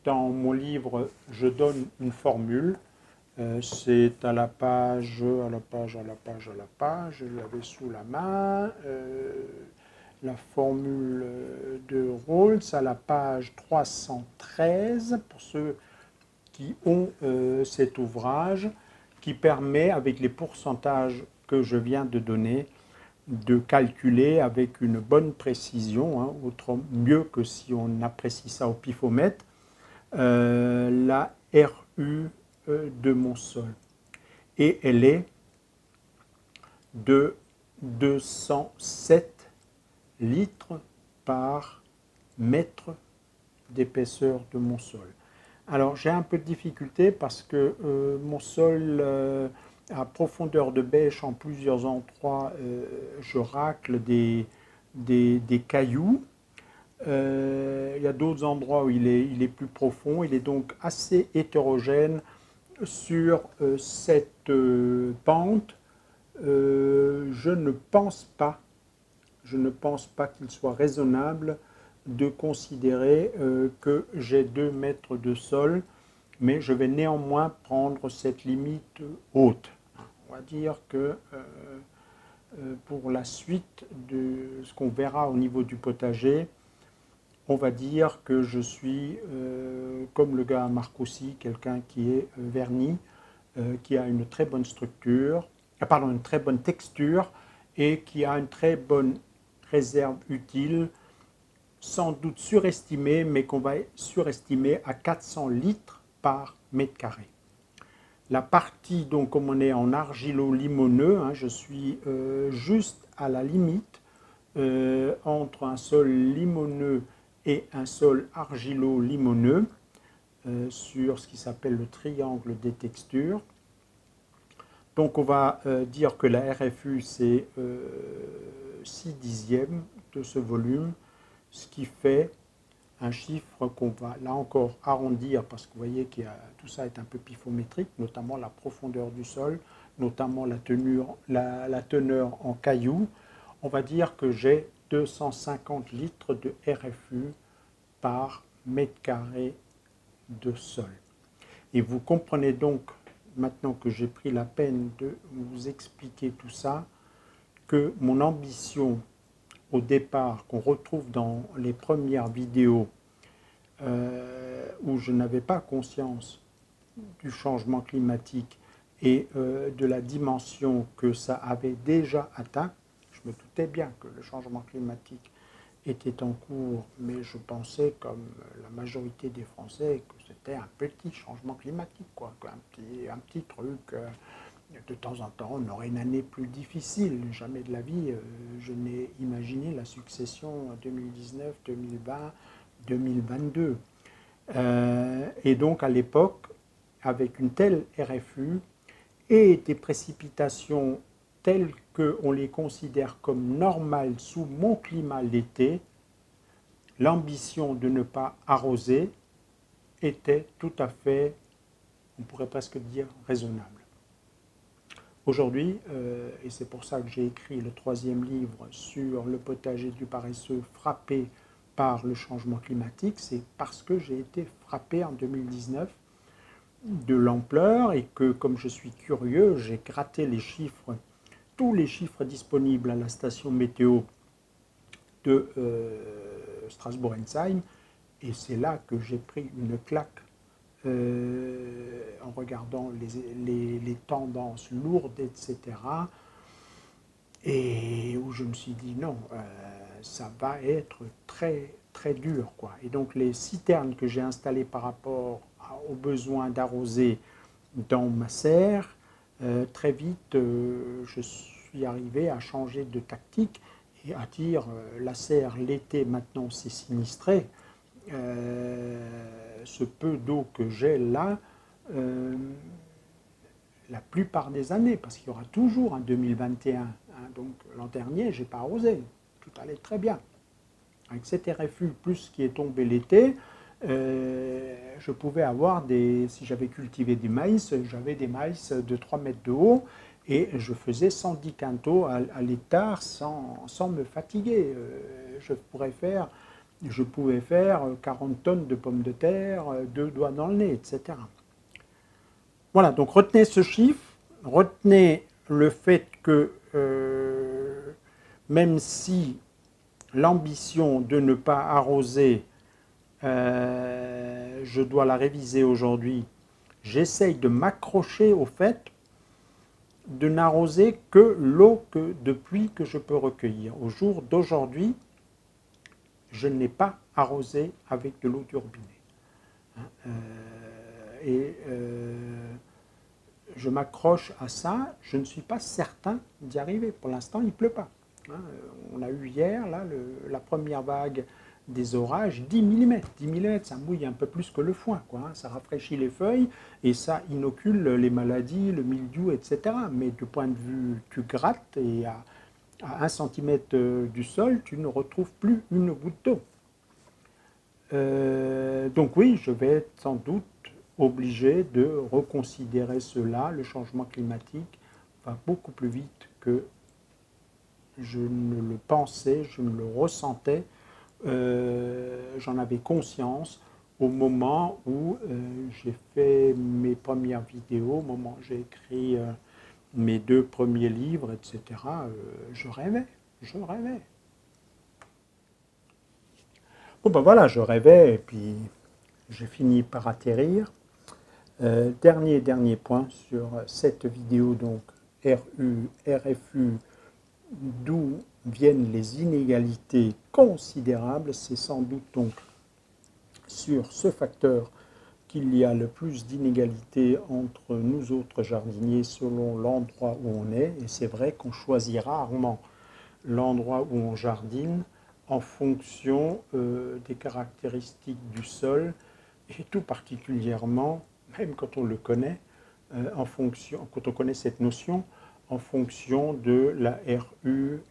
dans mon livre, je donne une formule. C'est à la page, je l'avais sous la main. La formule de Rawls à la page 313, pour ceux qui ont cet ouvrage, qui permet, avec les pourcentages que je viens de donner, de calculer avec une bonne précision, hein, mieux que si on apprécie ça au pifomètre, la RU de mon sol. Et elle est de 207 litres par mètre d'épaisseur de mon sol. Alors j'ai un peu de difficulté parce que mon sol à profondeur de bêche en plusieurs endroits, je racle des cailloux. Il y a d'autres endroits où il est plus profond. Il est donc assez hétérogène sur cette pente. Je ne pense pas qu'il soit raisonnable de considérer que j'ai 2 mètres de sol, mais je vais néanmoins prendre cette limite haute. On va dire que pour la suite de ce qu'on verra au niveau du potager, on va dire que je suis, comme le gars à Marcoussis, quelqu'un qui est verni, qui a une très bonne structure, une très bonne texture et qui a une très bonne réserve utile, sans doute surestimée, mais qu'on va surestimer à 400 litres par mètre carré. La partie, donc, comme on est en argilo-limoneux, hein, je suis juste à la limite entre un sol limoneux et un sol argilo-limoneux, sur ce qui s'appelle le triangle des textures. Donc on va dire que la RFU c'est 6 dixièmes de ce volume, ce qui fait un chiffre qu'on va là encore arrondir parce que vous voyez que tout ça est un peu pifométrique, notamment la profondeur du sol, notamment la teneur en cailloux. On va dire que j'ai 250 litres de RFU par mètre carré de sol. Et vous comprenez donc, maintenant que j'ai pris la peine de vous expliquer tout ça, que mon ambition au départ, qu'on retrouve dans les premières vidéos où je n'avais pas conscience du changement climatique et de la dimension que ça avait déjà atteint, je me doutais bien que le changement climatique était en cours, mais je pensais, comme la majorité des Français, que c'était un petit changement climatique, quoi, un petit truc. De temps en temps, on aurait une année plus difficile. Jamais de la vie, je n'ai imaginé la succession 2019, 2020, 2022. Et donc, à l'époque, avec une telle RFU et des précipitations telles qu'on les considère comme normales sous mon climat l'été, l'ambition de ne pas arroser était tout à fait, on pourrait presque dire, raisonnable. Aujourd'hui, et c'est pour ça que j'ai écrit le 3e livre sur le potager du paresseux frappé par le changement climatique, c'est parce que j'ai été frappé en 2019 de l'ampleur et que, comme je suis curieux, j'ai gratté les chiffres, tous les chiffres disponibles à la station météo de Strasbourg-Ensheim, et c'est là que j'ai pris une claque en regardant les tendances lourdes, etc. Et où je me suis dit non, ça va être très très dur, quoi. Et donc les citernes que j'ai installées par rapport aux besoins d'arroser dans ma serre, très vite je suis arrivé à changer de tactique et à dire la serre l'été maintenant c'est sinistré. Ce peu d'eau que j'ai là, la plupart des années, parce qu'il y aura toujours un 2021. Donc l'an dernier, je n'ai pas arrosé, tout allait très bien. Avec cet RFU plus ce qui est tombé l'été, je pouvais avoir si j'avais cultivé du maïs, j'avais des maïs de 3 mètres de haut et je faisais 110 quintaux à l'hectare sans me fatiguer. Je pouvais faire 40 tonnes de pommes de terre, 2 doigts dans le nez, etc. Voilà, donc retenez ce chiffre, retenez le fait que même si l'ambition de ne pas arroser, je dois la réviser aujourd'hui, j'essaye de m'accrocher au fait de n'arroser que l'eau de pluie que je peux recueillir. Au jour d'aujourd'hui, je n'ai pas arrosé avec de l'eau du robinet. Je m'accroche à ça, je ne suis pas certain d'y arriver. Pour l'instant, il ne pleut pas. On a eu hier la première vague des orages, 10 mm. 10 mm, ça mouille un peu plus que le foin, quoi. Ça rafraîchit les feuilles et ça inocule les maladies, le mildiou, etc. Mais du point de vue, tu grattes et à 1 centimètre du sol, tu ne retrouves plus une goutte d'eau. Donc oui, je vais être sans doute obligé de reconsidérer cela. Le changement climatique va beaucoup plus vite que je ne le pensais, je ne le ressentais. J'en avais conscience au moment où j'ai fait mes premières vidéos, au moment où j'ai écrit mes 2 premiers livres, etc. Je rêvais. Bon ben voilà, je rêvais et puis j'ai fini par atterrir. Dernier point sur cette vidéo, donc RFU, d'où viennent les inégalités considérables, c'est sans doute donc sur ce facteur qu'il y a le plus d'inégalités entre nous autres jardiniers selon l'endroit où on est, et c'est vrai qu'on choisit rarement l'endroit où on jardine en fonction des caractéristiques du sol, et tout particulièrement, même quand on le connaît, quand on connaît cette notion, en fonction de la RU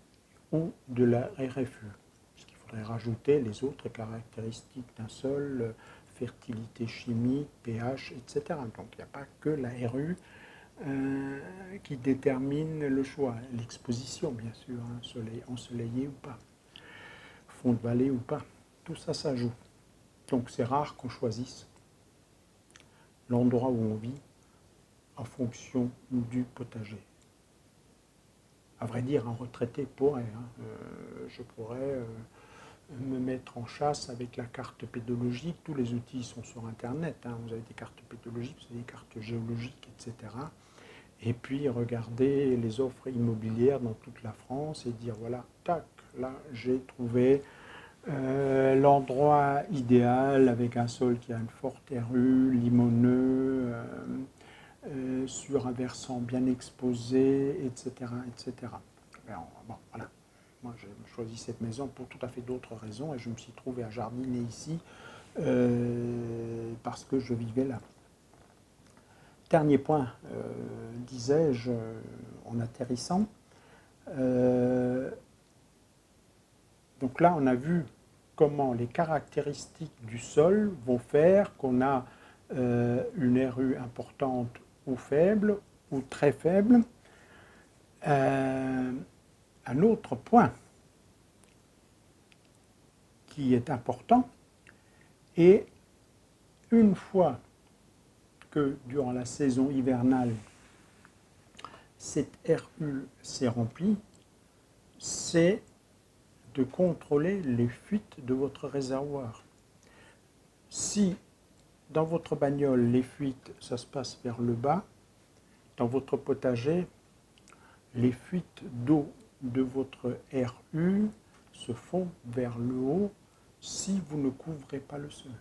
ou de la RFU. Parce qu'il faudrait rajouter les autres caractéristiques d'un sol, fertilité chimique, pH, etc. Donc il n'y a pas que la RU qui détermine le choix. L'exposition, bien sûr, ensoleillé ou pas, fond de vallée ou pas, tout ça, ça joue. Donc c'est rare qu'on choisisse l'endroit où on vit en fonction du potager. À vrai dire, un retraité pourrait. Je pourrais me mettre en chasse avec la carte pédologique. Tous les outils sont sur Internet. Vous avez des cartes pédologiques, vous avez des cartes géologiques, etc. Et puis regarder les offres immobilières dans toute la France et dire voilà, tac, là j'ai trouvé l'endroit idéal avec un sol qui a une forte RU, limoneux, sur un versant bien exposé, etc. etc. Bon, voilà. Moi, j'ai choisi cette maison pour tout à fait d'autres raisons et je me suis trouvé à jardiner ici parce que je vivais là. dernier point, disais-je, en atterrissant. Donc là, on a vu comment les caractéristiques du sol vont faire qu'on a une RU importante ou faible, ou très faible. Un autre point qui est important, et une fois que durant la saison hivernale, cette RU s'est remplie, c'est de contrôler les fuites de votre réservoir. Si dans votre bagnole, les fuites, ça se passe vers le bas, dans votre potager, les fuites d'eau de votre RU se font vers le haut si vous ne couvrez pas le sol.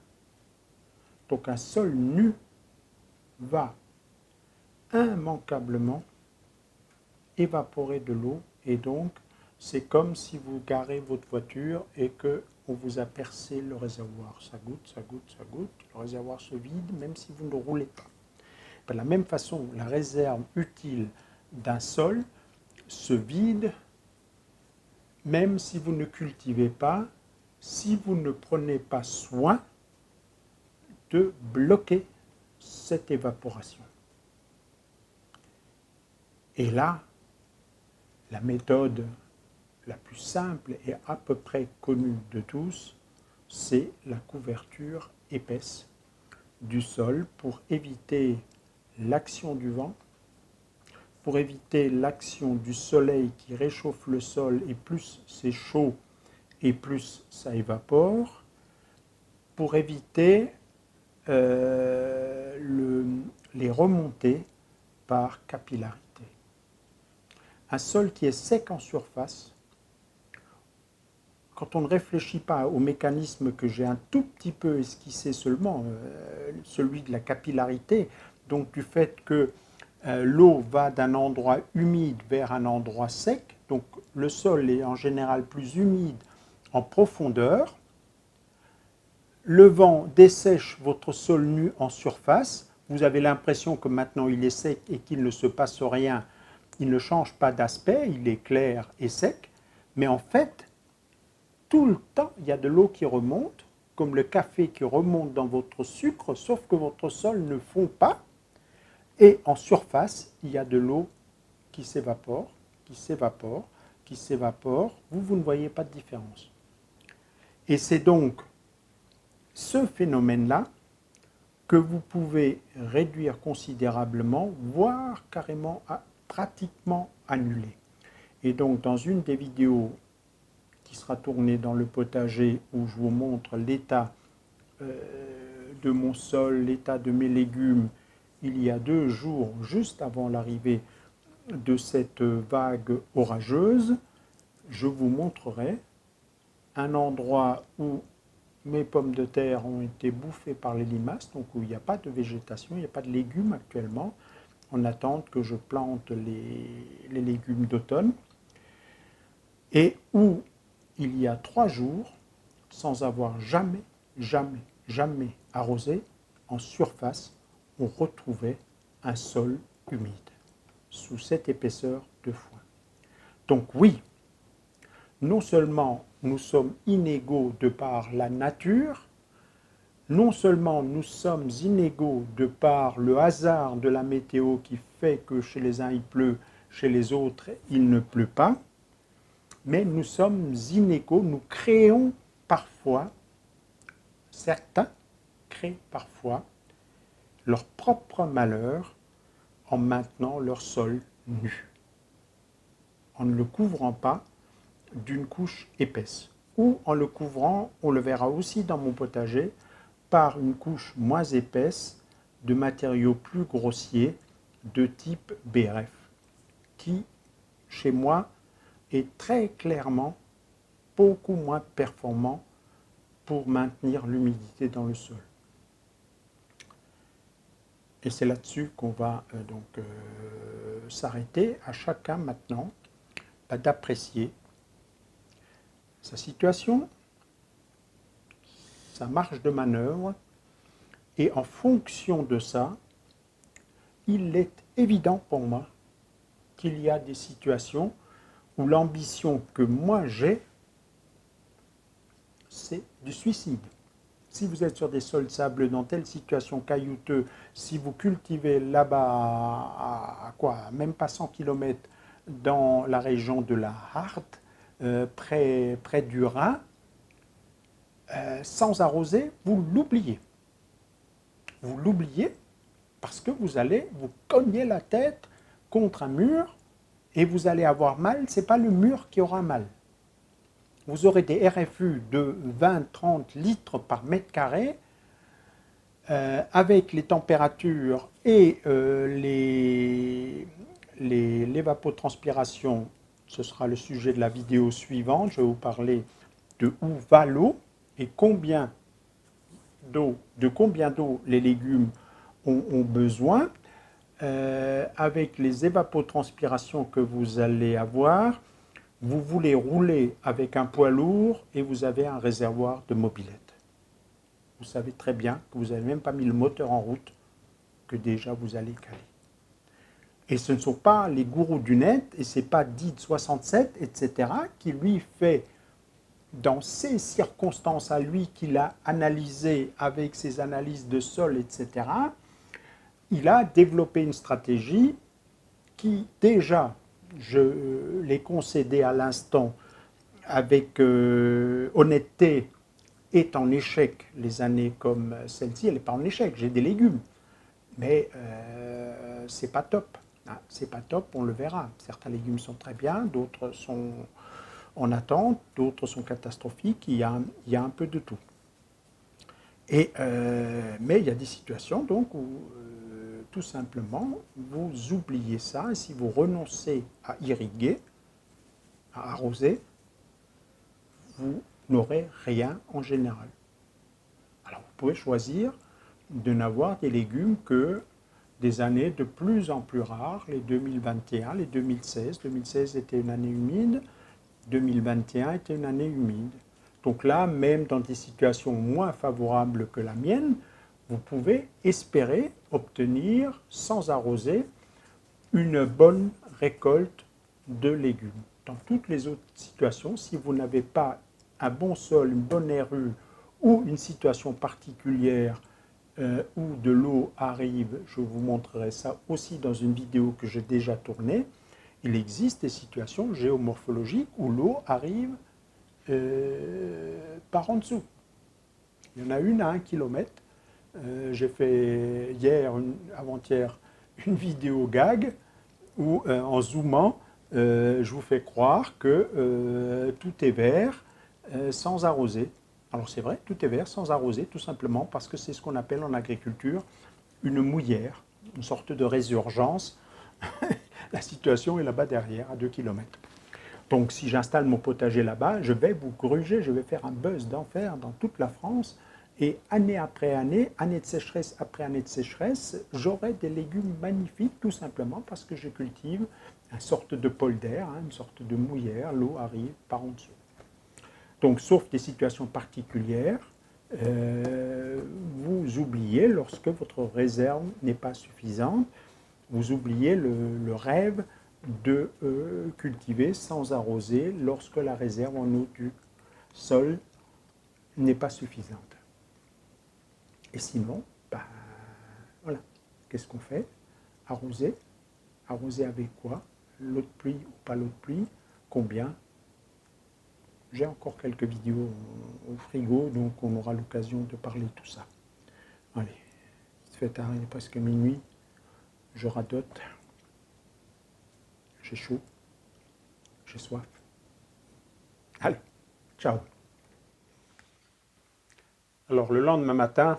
Donc un sol nu va immanquablement évaporer de l'eau, et donc c'est comme si vous garez votre voiture et qu'on vous a percé le réservoir. Ça goutte, ça goutte, ça goutte, le réservoir se vide même si vous ne roulez pas. De la même façon, la réserve utile d'un sol se vide même si vous ne cultivez pas, si vous ne prenez pas soin de bloquer cette évaporation. Et là, la méthode la plus simple et à peu près connue de tous, c'est la couverture épaisse du sol pour éviter l'action du vent, pour éviter l'action du soleil qui réchauffe le sol, et plus c'est chaud et plus ça évapore, pour éviter les remontées par capillarité. Un sol qui est sec en surface, quand on ne réfléchit pas au mécanisme que j'ai un tout petit peu esquissé seulement, celui de la capillarité, donc du fait que l'eau va d'un endroit humide vers un endroit sec, donc le sol est en général plus humide en profondeur, le vent dessèche votre sol nu en surface, vous avez l'impression que maintenant il est sec et qu'il ne se passe rien, il ne change pas d'aspect, il est clair et sec, mais en fait, tout le temps, il y a de l'eau qui remonte, comme le café qui remonte dans votre sucre, sauf que votre sol ne fond pas, et en surface, il y a de l'eau qui s'évapore, qui s'évapore, qui s'évapore, vous ne voyez pas de différence. Et c'est donc ce phénomène-là que vous pouvez réduire considérablement, voire carrément pratiquement annuler. Et donc dans une des vidéos qui sera tournée dans le potager où je vous montre l'état de mon sol, l'état de mes légumes, il y a 2 jours, juste avant l'arrivée de cette vague orageuse, je vous montrerai un endroit où mes pommes de terre ont été bouffées par les limaces, donc où il n'y a pas de végétation, il n'y a pas de légumes actuellement, en attente que je plante les légumes d'automne, et où il y a 3 jours, sans avoir jamais arrosé, en surface, on retrouvait un sol humide, sous cette épaisseur de foin. Donc oui, non seulement nous sommes inégaux de par la nature, non seulement nous sommes inégaux de par le hasard de la météo qui fait que chez les uns il pleut, chez les autres il ne pleut pas, mais nous sommes inégaux, nous créons parfois, certains créent parfois leur propre malheur en maintenant leur sol nu, en ne le couvrant pas d'une couche épaisse, ou en le couvrant, on le verra aussi dans mon potager, par une couche moins épaisse de matériaux plus grossiers de type BRF, qui, chez moi, est très clairement beaucoup moins performant pour maintenir l'humidité dans le sol. Et c'est là-dessus qu'on va s'arrêter, à chacun maintenant d'apprécier sa situation, sa marge de manœuvre, et en fonction de ça, il est évident pour moi qu'il y a des situations où l'ambition que moi j'ai, c'est du suicide. Si vous êtes sur des sols sableux, dans telle situation caillouteux, si vous cultivez là-bas à quoi, même pas 100 km dans la région de la Harte, près du Rhin, sans arroser, vous l'oubliez. Vous l'oubliez parce que vous allez vous cogner la tête contre un mur et vous allez avoir mal. Ce n'est pas le mur qui aura mal. Vous aurez des RFU de 20-30 litres par mètre carré avec les températures et l'évapotranspiration. Ce sera le sujet de la vidéo suivante. Je vais vous parler de où va l'eau et de combien d'eau les légumes ont besoin. Avec les évapotranspirations que vous allez avoir, vous voulez rouler avec un poids lourd et vous avez un réservoir de mobilette. Vous savez très bien que vous n'avez même pas mis le moteur en route, que déjà vous allez caler. Et ce ne sont pas les gourous du net, et ce n'est pas DID 67, etc., qui lui fait, dans ses circonstances à lui, qu'il a analysé avec ses analyses de sol, etc., il a développé une stratégie qui, déjà, je l'ai concédé à l'instant avec honnêteté, est en échec. Les années comme celle-ci, elle n'est pas en échec. J'ai des légumes, mais c'est pas top. Ah, c'est pas top, on le verra. Certains légumes sont très bien, d'autres sont en attente, d'autres sont catastrophiques. Il y a un peu de tout. Et, mais il y a des situations donc où tout simplement vous oubliez ça, et si vous renoncez à irriguer, à arroser, vous n'aurez rien en général. Alors vous pouvez choisir de n'avoir des légumes que des années de plus en plus rares, les 2021, les 2016. 2016 était une année humide, 2021 était une année humide. Donc là, même dans des situations moins favorables que la mienne, vous pouvez espérer obtenir, sans arroser, une bonne récolte de légumes. Dans toutes les autres situations, si vous n'avez pas un bon sol, une bonne RU ou une situation particulière où de l'eau arrive, je vous montrerai ça aussi dans une vidéo que j'ai déjà tournée, il existe des situations géomorphologiques où l'eau arrive par en dessous. Il y en a une à 1 km. J'ai fait hier, avant-hier, une vidéo gag où, en zoomant, je vous fais croire que tout est vert sans arroser. Alors c'est vrai, tout est vert sans arroser, tout simplement parce que c'est ce qu'on appelle en agriculture une mouillère, une sorte de résurgence. La situation est là-bas derrière, à 2 km. Donc si j'installe mon potager là-bas, je vais vous gruger, je vais faire un buzz d'enfer dans toute la France. Et année après année, année de sécheresse après année de sécheresse, j'aurai des légumes magnifiques, tout simplement parce que je cultive une sorte de polder, une sorte de mouillère, l'eau arrive par en dessous. Donc, sauf des situations particulières, vous oubliez, lorsque votre réserve n'est pas suffisante, vous oubliez le rêve de cultiver sans arroser lorsque la réserve en eau du sol n'est pas suffisante. Et sinon, voilà, qu'est-ce qu'on fait? Arroser. Arroser avec quoi? L'eau de pluie ou pas l'eau de pluie? Combien? J'ai encore quelques vidéos au frigo, donc on aura l'occasion de parler de tout ça. Allez, il se fait tard, il est presque minuit. Je radote. J'ai chaud. J'ai soif. Allez, ciao. Alors le lendemain matin,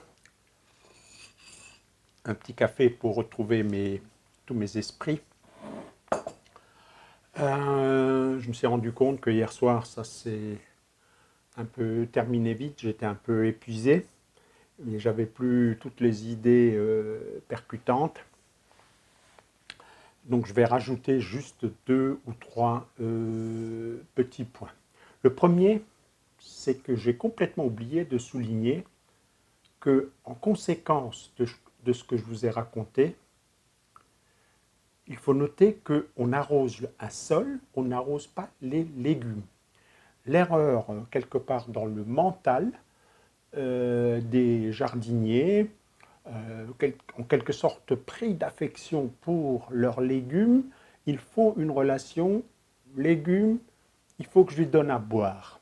un petit café pour retrouver tous mes esprits. Je me suis rendu compte que hier soir, ça s'est un peu terminé vite. J'étais un peu épuisé. Mais j'avais plus toutes les idées percutantes. Donc je vais rajouter juste 2 ou 3 petits points. Le premier, c'est que j'ai complètement oublié de souligner que, en conséquence de ce que je vous ai raconté, il faut noter qu'on arrose un sol, on n'arrose pas les légumes. L'erreur, quelque part dans le mental des jardiniers, en quelque sorte pris d'affection pour leurs légumes, il faut une relation légumes, il faut que je lui donne à boire.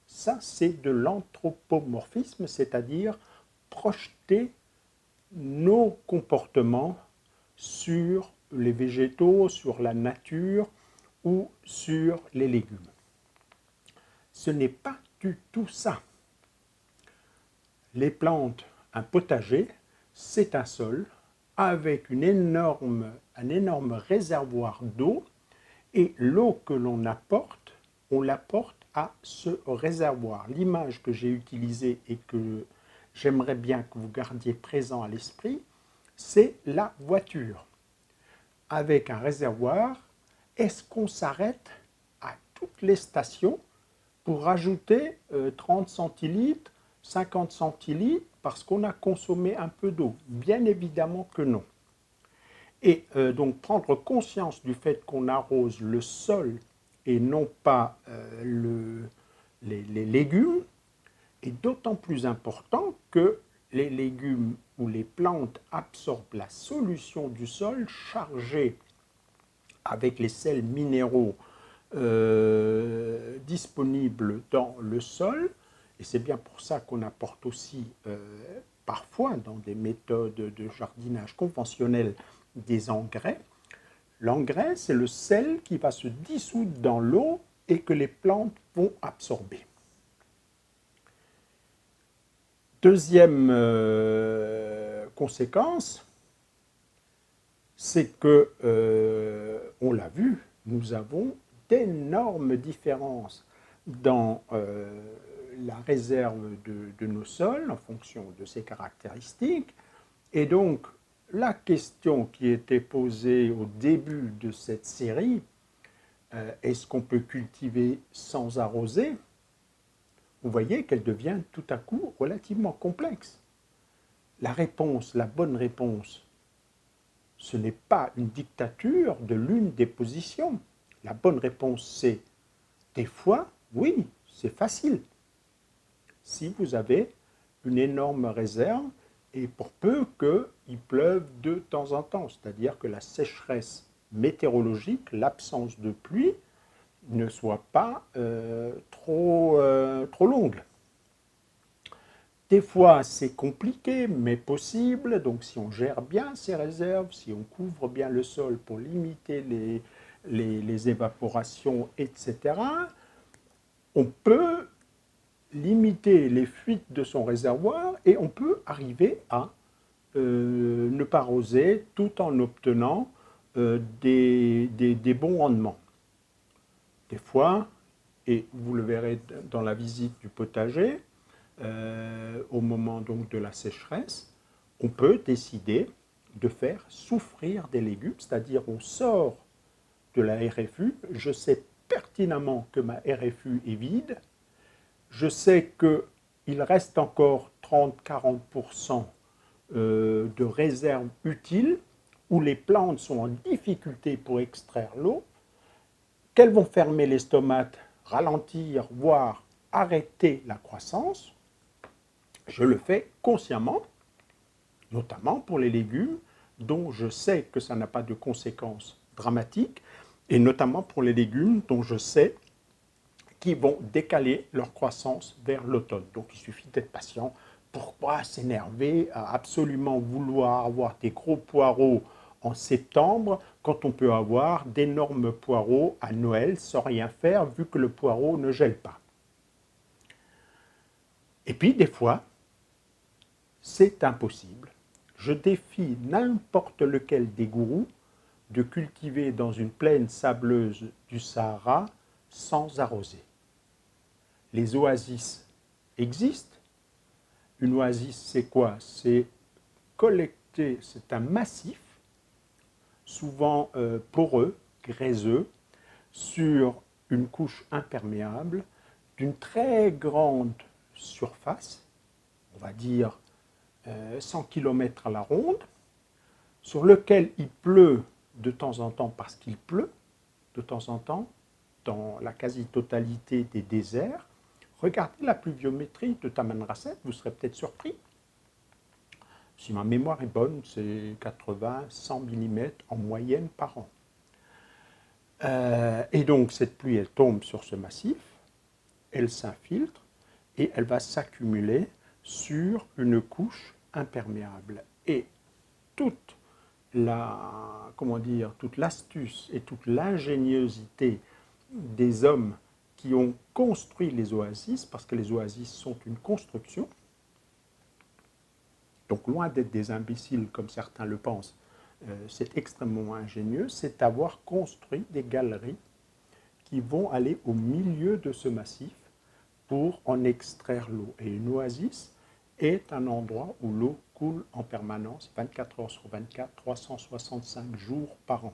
Ça, c'est de l'anthropomorphisme, c'est-à-dire projeter nos comportements sur les végétaux, sur la nature ou sur les légumes. Ce n'est pas du tout ça. Les plantes, un potager, c'est un sol avec un énorme réservoir d'eau, et l'eau que l'on apporte, on l'apporte à ce réservoir. L'image que j'ai utilisée et que j'aimerais bien que vous gardiez présent à l'esprit, c'est la voiture. Avec un réservoir, est-ce qu'on s'arrête à toutes les stations pour rajouter 30 centilitres, 50 centilitres, parce qu'on a consommé un peu d'eau? Bien évidemment que non. Et donc prendre conscience du fait qu'on arrose le sol et non pas les légumes est d'autant plus important que les légumes ou les plantes absorbent la solution du sol chargée avec les sels minéraux disponibles dans le sol. Et c'est bien pour ça qu'on apporte aussi parfois dans des méthodes de jardinage conventionnelles des engrais. L'engrais, c'est le sel qui va se dissoudre dans l'eau et que les plantes vont absorber. Deuxième conséquence, c'est que, on l'a vu, nous avons d'énormes différences dans la réserve de nos sols en fonction de ces caractéristiques. Et donc, la question qui était posée au début de cette série, est-ce qu'on peut cultiver sans arroser? Vous voyez qu'elle devient tout à coup relativement complexe. La réponse, la bonne réponse, ce n'est pas une dictature de l'une des positions. La bonne réponse, c'est des fois, oui, c'est facile. Si vous avez une énorme réserve, et pour peu qu'il pleuve de temps en temps, c'est-à-dire que la sécheresse météorologique, l'absence de pluie, ne soit pas trop longue. Des fois, c'est compliqué, mais possible. Donc, si on gère bien ces réserves, si on couvre bien le sol pour limiter les évaporations, etc., on peut limiter les fuites de son réservoir et on peut arriver à ne pas arroser tout en obtenant des bons rendements. Des fois, et vous le verrez dans la visite du potager, au moment donc de la sécheresse, on peut décider de faire souffrir des légumes, c'est-à-dire on sort de la RFU, je sais pertinemment que ma RFU est vide, je sais qu'il reste encore 30-40% de réserves utiles, où les plantes sont en difficulté pour extraire l'eau, qu'elles vont fermer les stomates, ralentir, voire arrêter la croissance. Je le fais consciemment, notamment pour les légumes, dont je sais que ça n'a pas de conséquences dramatiques, et notamment pour les légumes dont je sais qu'ils vont décaler leur croissance vers l'automne. Donc il suffit d'être patient. Pourquoi s'énerver à absolument vouloir avoir des gros poireaux en septembre quand on peut avoir d'énormes poireaux à Noël sans rien faire vu que le poireau ne gèle pas? Et puis des fois, c'est impossible. Je défie n'importe lequel des gourous de cultiver dans une plaine sableuse du Sahara sans arroser. Les oasis existent. Une oasis, c'est quoi? C'est collecter, c'est un massif, souvent poreux, gréseux, sur une couche imperméable, d'une très grande surface, on va dire 100 km à la ronde, sur lequel il pleut de temps en temps parce qu'il pleut, de temps en temps, dans la quasi-totalité des déserts. Regardez la pluviométrie de Tamanrasset, vous serez peut-être surpris. Si ma mémoire est bonne, c'est 80-100 mm en moyenne par an. Et donc cette pluie, elle tombe sur ce massif, elle s'infiltre et elle va s'accumuler sur une couche imperméable. Et toute toute l'astuce et toute l'ingéniosité des hommes qui ont construit les oasis, parce que les oasis sont une construction, donc loin d'être des imbéciles comme certains le pensent, c'est extrêmement ingénieux, c'est avoir construit des galeries qui vont aller au milieu de ce massif pour en extraire l'eau. Et une oasis est un endroit où l'eau coule en permanence, 24 heures sur 24, 365 jours par an.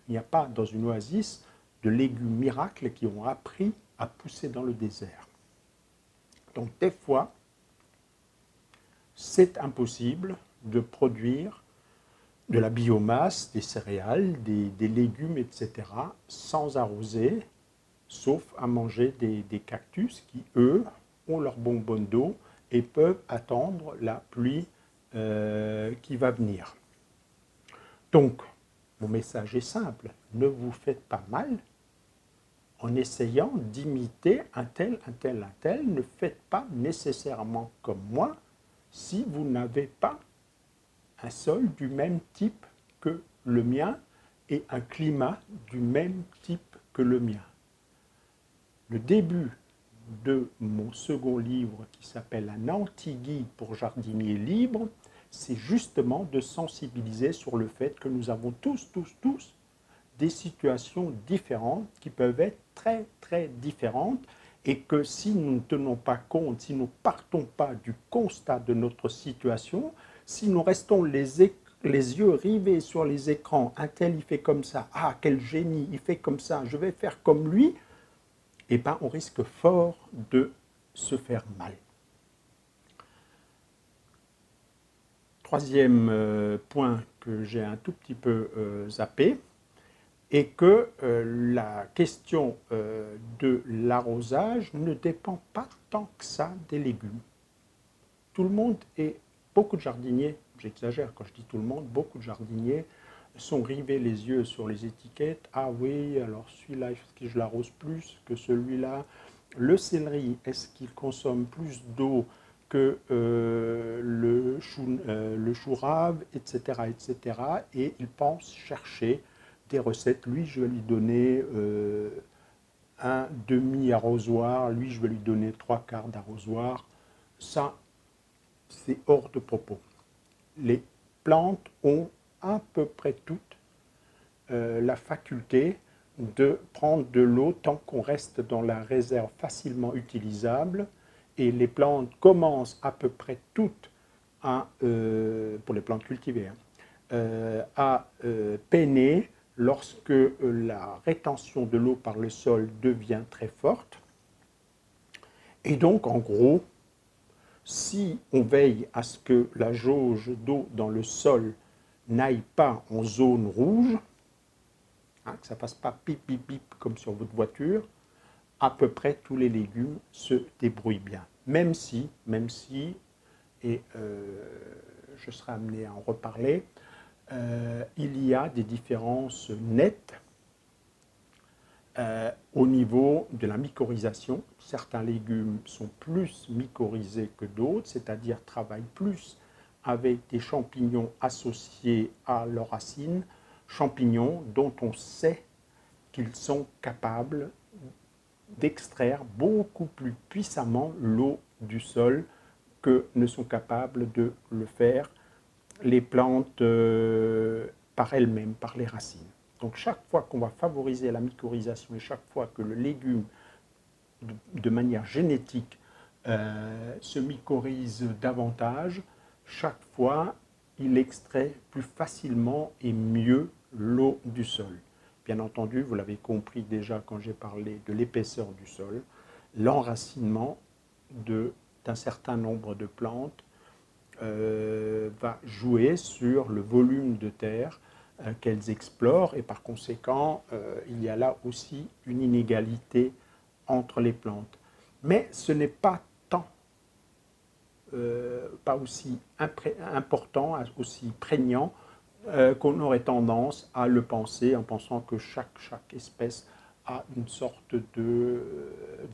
Il n'y a pas dans une oasis de légumes miracles qui ont appris à pousser dans le désert. Donc des fois, c'est impossible de produire de la biomasse, des céréales, des légumes, etc., sans arroser, sauf à manger des cactus qui, eux, ont leur bonbonne d'eau et peuvent attendre la pluie qui va venir. Donc, mon message est simple, ne vous faites pas mal en essayant d'imiter un tel. Ne faites pas nécessairement comme moi si vous n'avez pas un sol du même type que le mien et un climat du même type que le mien. Le début de mon second livre qui s'appelle Un anti-guide pour jardiniers libres, c'est justement de sensibiliser sur le fait que nous avons tous des situations différentes qui peuvent être très différentes et que si nous ne tenons pas compte, si nous ne partons pas du constat de notre situation, si nous restons les yeux rivés sur les écrans, un tel il fait comme ça, ah quel génie, il fait comme ça, je vais faire comme lui, eh bien on risque fort de se faire mal. Troisième point que j'ai un tout petit peu zappé, et que la question de l'arrosage ne dépend pas tant que ça des légumes. Tout le monde et beaucoup de jardiniers, j'exagère quand je dis tout le monde, beaucoup de jardiniers sont rivés les yeux sur les étiquettes. Ah oui, alors celui-là, est-ce que je l'arrose plus que celui-là? Le céleri, est-ce qu'il consomme plus d'eau que le chou rave, etc., etc. Et ils pensent chercher des recettes. Lui, je vais lui donner un demi-arrosoir. Lui, je vais lui donner 3/4 d'arrosoir. Ça, c'est hors de propos. Les plantes ont à peu près toutes la faculté de prendre de l'eau tant qu'on reste dans la réserve facilement utilisable. Et les plantes commencent à peu près toutes pour les plantes cultivées, à peiner lorsque la rétention de l'eau par le sol devient très forte. Et donc, en gros, si on veille à ce que la jauge d'eau dans le sol n'aille pas en zone rouge, que ça ne fasse pas pip pip pip comme sur votre voiture, à peu près tous les légumes se débrouillent bien. Même si et je serai amené à en reparler, il y a des différences nettes au niveau de la mycorhisation. Certains légumes sont plus mycorhisés que d'autres, c'est-à-dire travaillent plus avec des champignons associés à leurs racines, champignons dont on sait qu'ils sont capables d'extraire beaucoup plus puissamment l'eau du sol que ne sont capables de le faire les plantes par elles-mêmes, par les racines. Donc chaque fois qu'on va favoriser la mycorhisation et chaque fois que le légume, de manière génétique, se mycorhise davantage, chaque fois il extrait plus facilement et mieux l'eau du sol. Bien entendu, vous l'avez compris déjà quand j'ai parlé de l'épaisseur du sol, l'enracinement d'un certain nombre de plantes va jouer sur le volume de terre qu'elles explorent, et par conséquent, il y a là aussi une inégalité entre les plantes. Mais ce n'est pas tant, pas aussi important, aussi prégnant qu'on aurait tendance à le penser en pensant que chaque espèce a une sorte de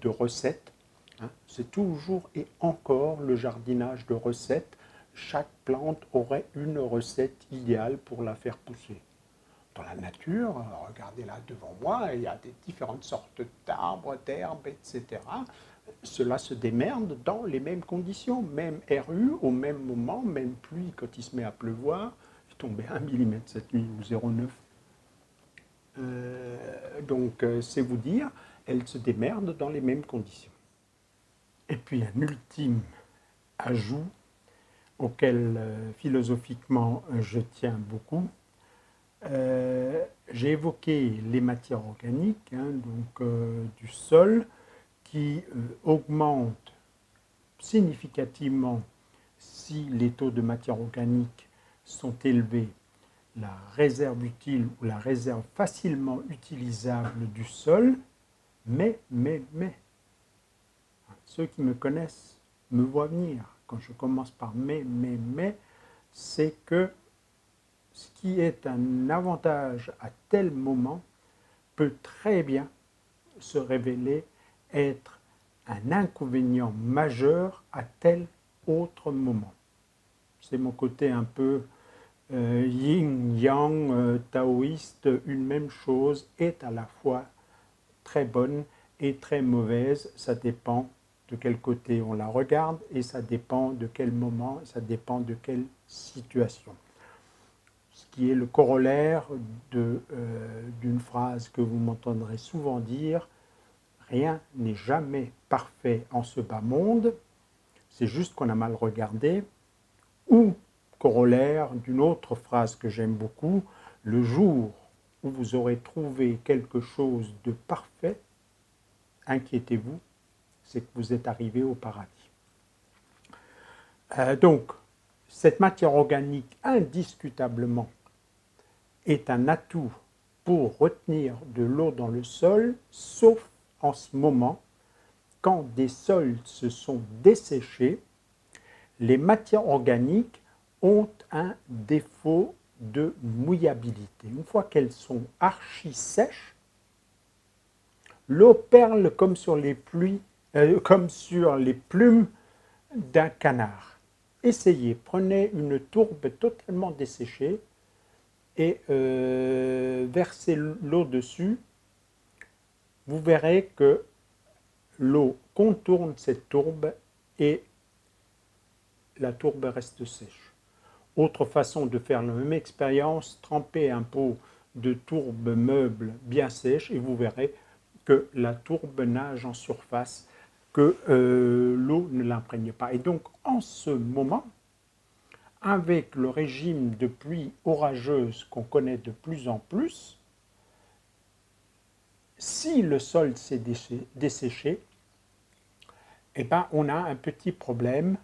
recette. Hein. C'est toujours et encore le jardinage de recettes. Chaque plante aurait une recette idéale pour la faire pousser. Dans la nature, regardez là devant moi, il y a des différentes sortes d'arbres, d'herbes, etc. Cela se démerde dans les mêmes conditions, même RU au même moment, même pluie quand il se met à pleuvoir. Il tombait 1 mm cette nuit ou 0,9. Donc c'est vous dire, elles se démerdent dans les mêmes conditions. Et puis un ultime ajout auquel philosophiquement je tiens beaucoup. J'ai évoqué les matières organiques, hein, donc du sol, qui augmentent significativement si les taux de matière organique sont élevés. La réserve utile ou la réserve facilement utilisable du sol, mais, ceux qui me connaissent me voient venir. Quand je commence par mais, c'est que ce qui est un avantage à tel moment peut très bien se révéler être un inconvénient majeur à tel autre moment. C'est mon côté un peu yin-yang, taoïste, une même chose est à la fois très bonne et très mauvaise, ça dépend de quel côté on la regarde et ça dépend de quel moment, ça dépend de quelle situation. Ce qui est le corollaire d'une phrase que vous m'entendrez souvent dire, rien n'est jamais parfait en ce bas monde, c'est juste qu'on a mal regardé, ou corollaire d'une autre phrase que j'aime beaucoup, le jour où vous aurez trouvé quelque chose de parfait, inquiétez-vous, c'est que vous êtes arrivé au paradis. Donc, cette matière organique, indiscutablement, est un atout pour retenir de l'eau dans le sol, sauf en ce moment, quand des sols se sont desséchés, les matières organiques ont un défaut de mouillabilité. Une fois qu'elles sont archi sèches, l'eau perle comme sur les plumes d'un canard. Essayez, prenez une tourbe totalement desséchée et versez l'eau dessus. Vous verrez que l'eau contourne cette tourbe et la tourbe reste sèche. Autre façon de faire la même expérience, trempez un pot de tourbe meuble bien sèche et vous verrez que la tourbe nage en surface, que l'eau ne l'imprègne pas. Et donc en ce moment, avec le régime de pluie orageuse qu'on connaît de plus en plus, si le sol s'est desséché, eh ben, on a un petit problème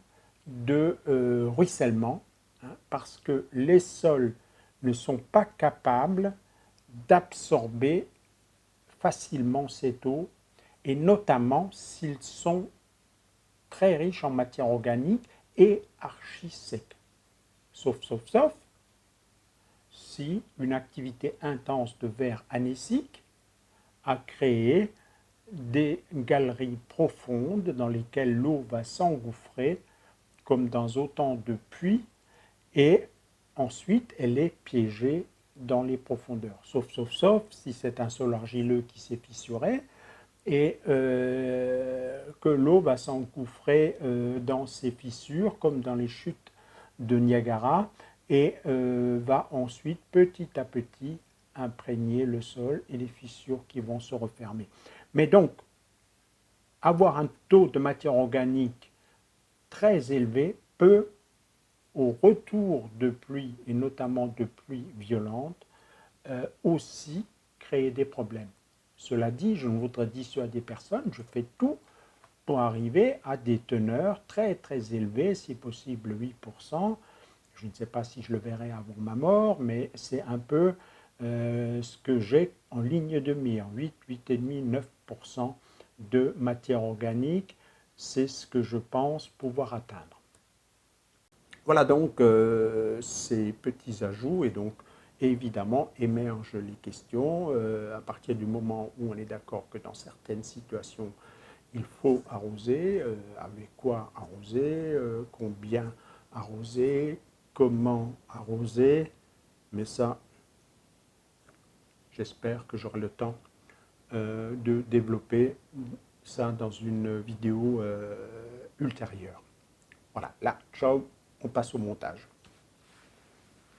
de ruissellement, hein, parce que les sols ne sont pas capables d'absorber facilement cette eau, et notamment s'ils sont très riches en matière organique et archi secs. Sauf si une activité intense de verre anésique a créé des galeries profondes dans lesquelles l'eau va s'engouffrer comme dans autant de puits et ensuite elle est piégée dans les profondeurs. Sauf si c'est un sol argileux qui s'est fissuré et que l'eau va s'engouffrer dans ces fissures comme dans les chutes de Niagara et va ensuite petit à petit imprégner le sol et les fissures qui vont se refermer. Mais donc, avoir un taux de matière organique très élevé peut, au retour de pluie, et notamment de pluie violente, aussi créer des problèmes. Cela dit, je ne voudrais dissuader personne, je fais tout pour arriver à des teneurs très très élevées, si possible 8%, Je ne sais pas si je le verrai avant ma mort, mais c'est un peu ce que j'ai en ligne de mire. 8, 8,5, 9% de matière organique, c'est ce que je pense pouvoir atteindre. Voilà donc ces petits ajouts et donc évidemment émergent les questions à partir du moment où on est d'accord que dans certaines situations il faut arroser, avec quoi arroser, combien arroser, comment arroser, mais ça j'espère que j'aurai le temps de développer ça dans une vidéo ultérieure. Voilà, là, ciao, on passe au montage.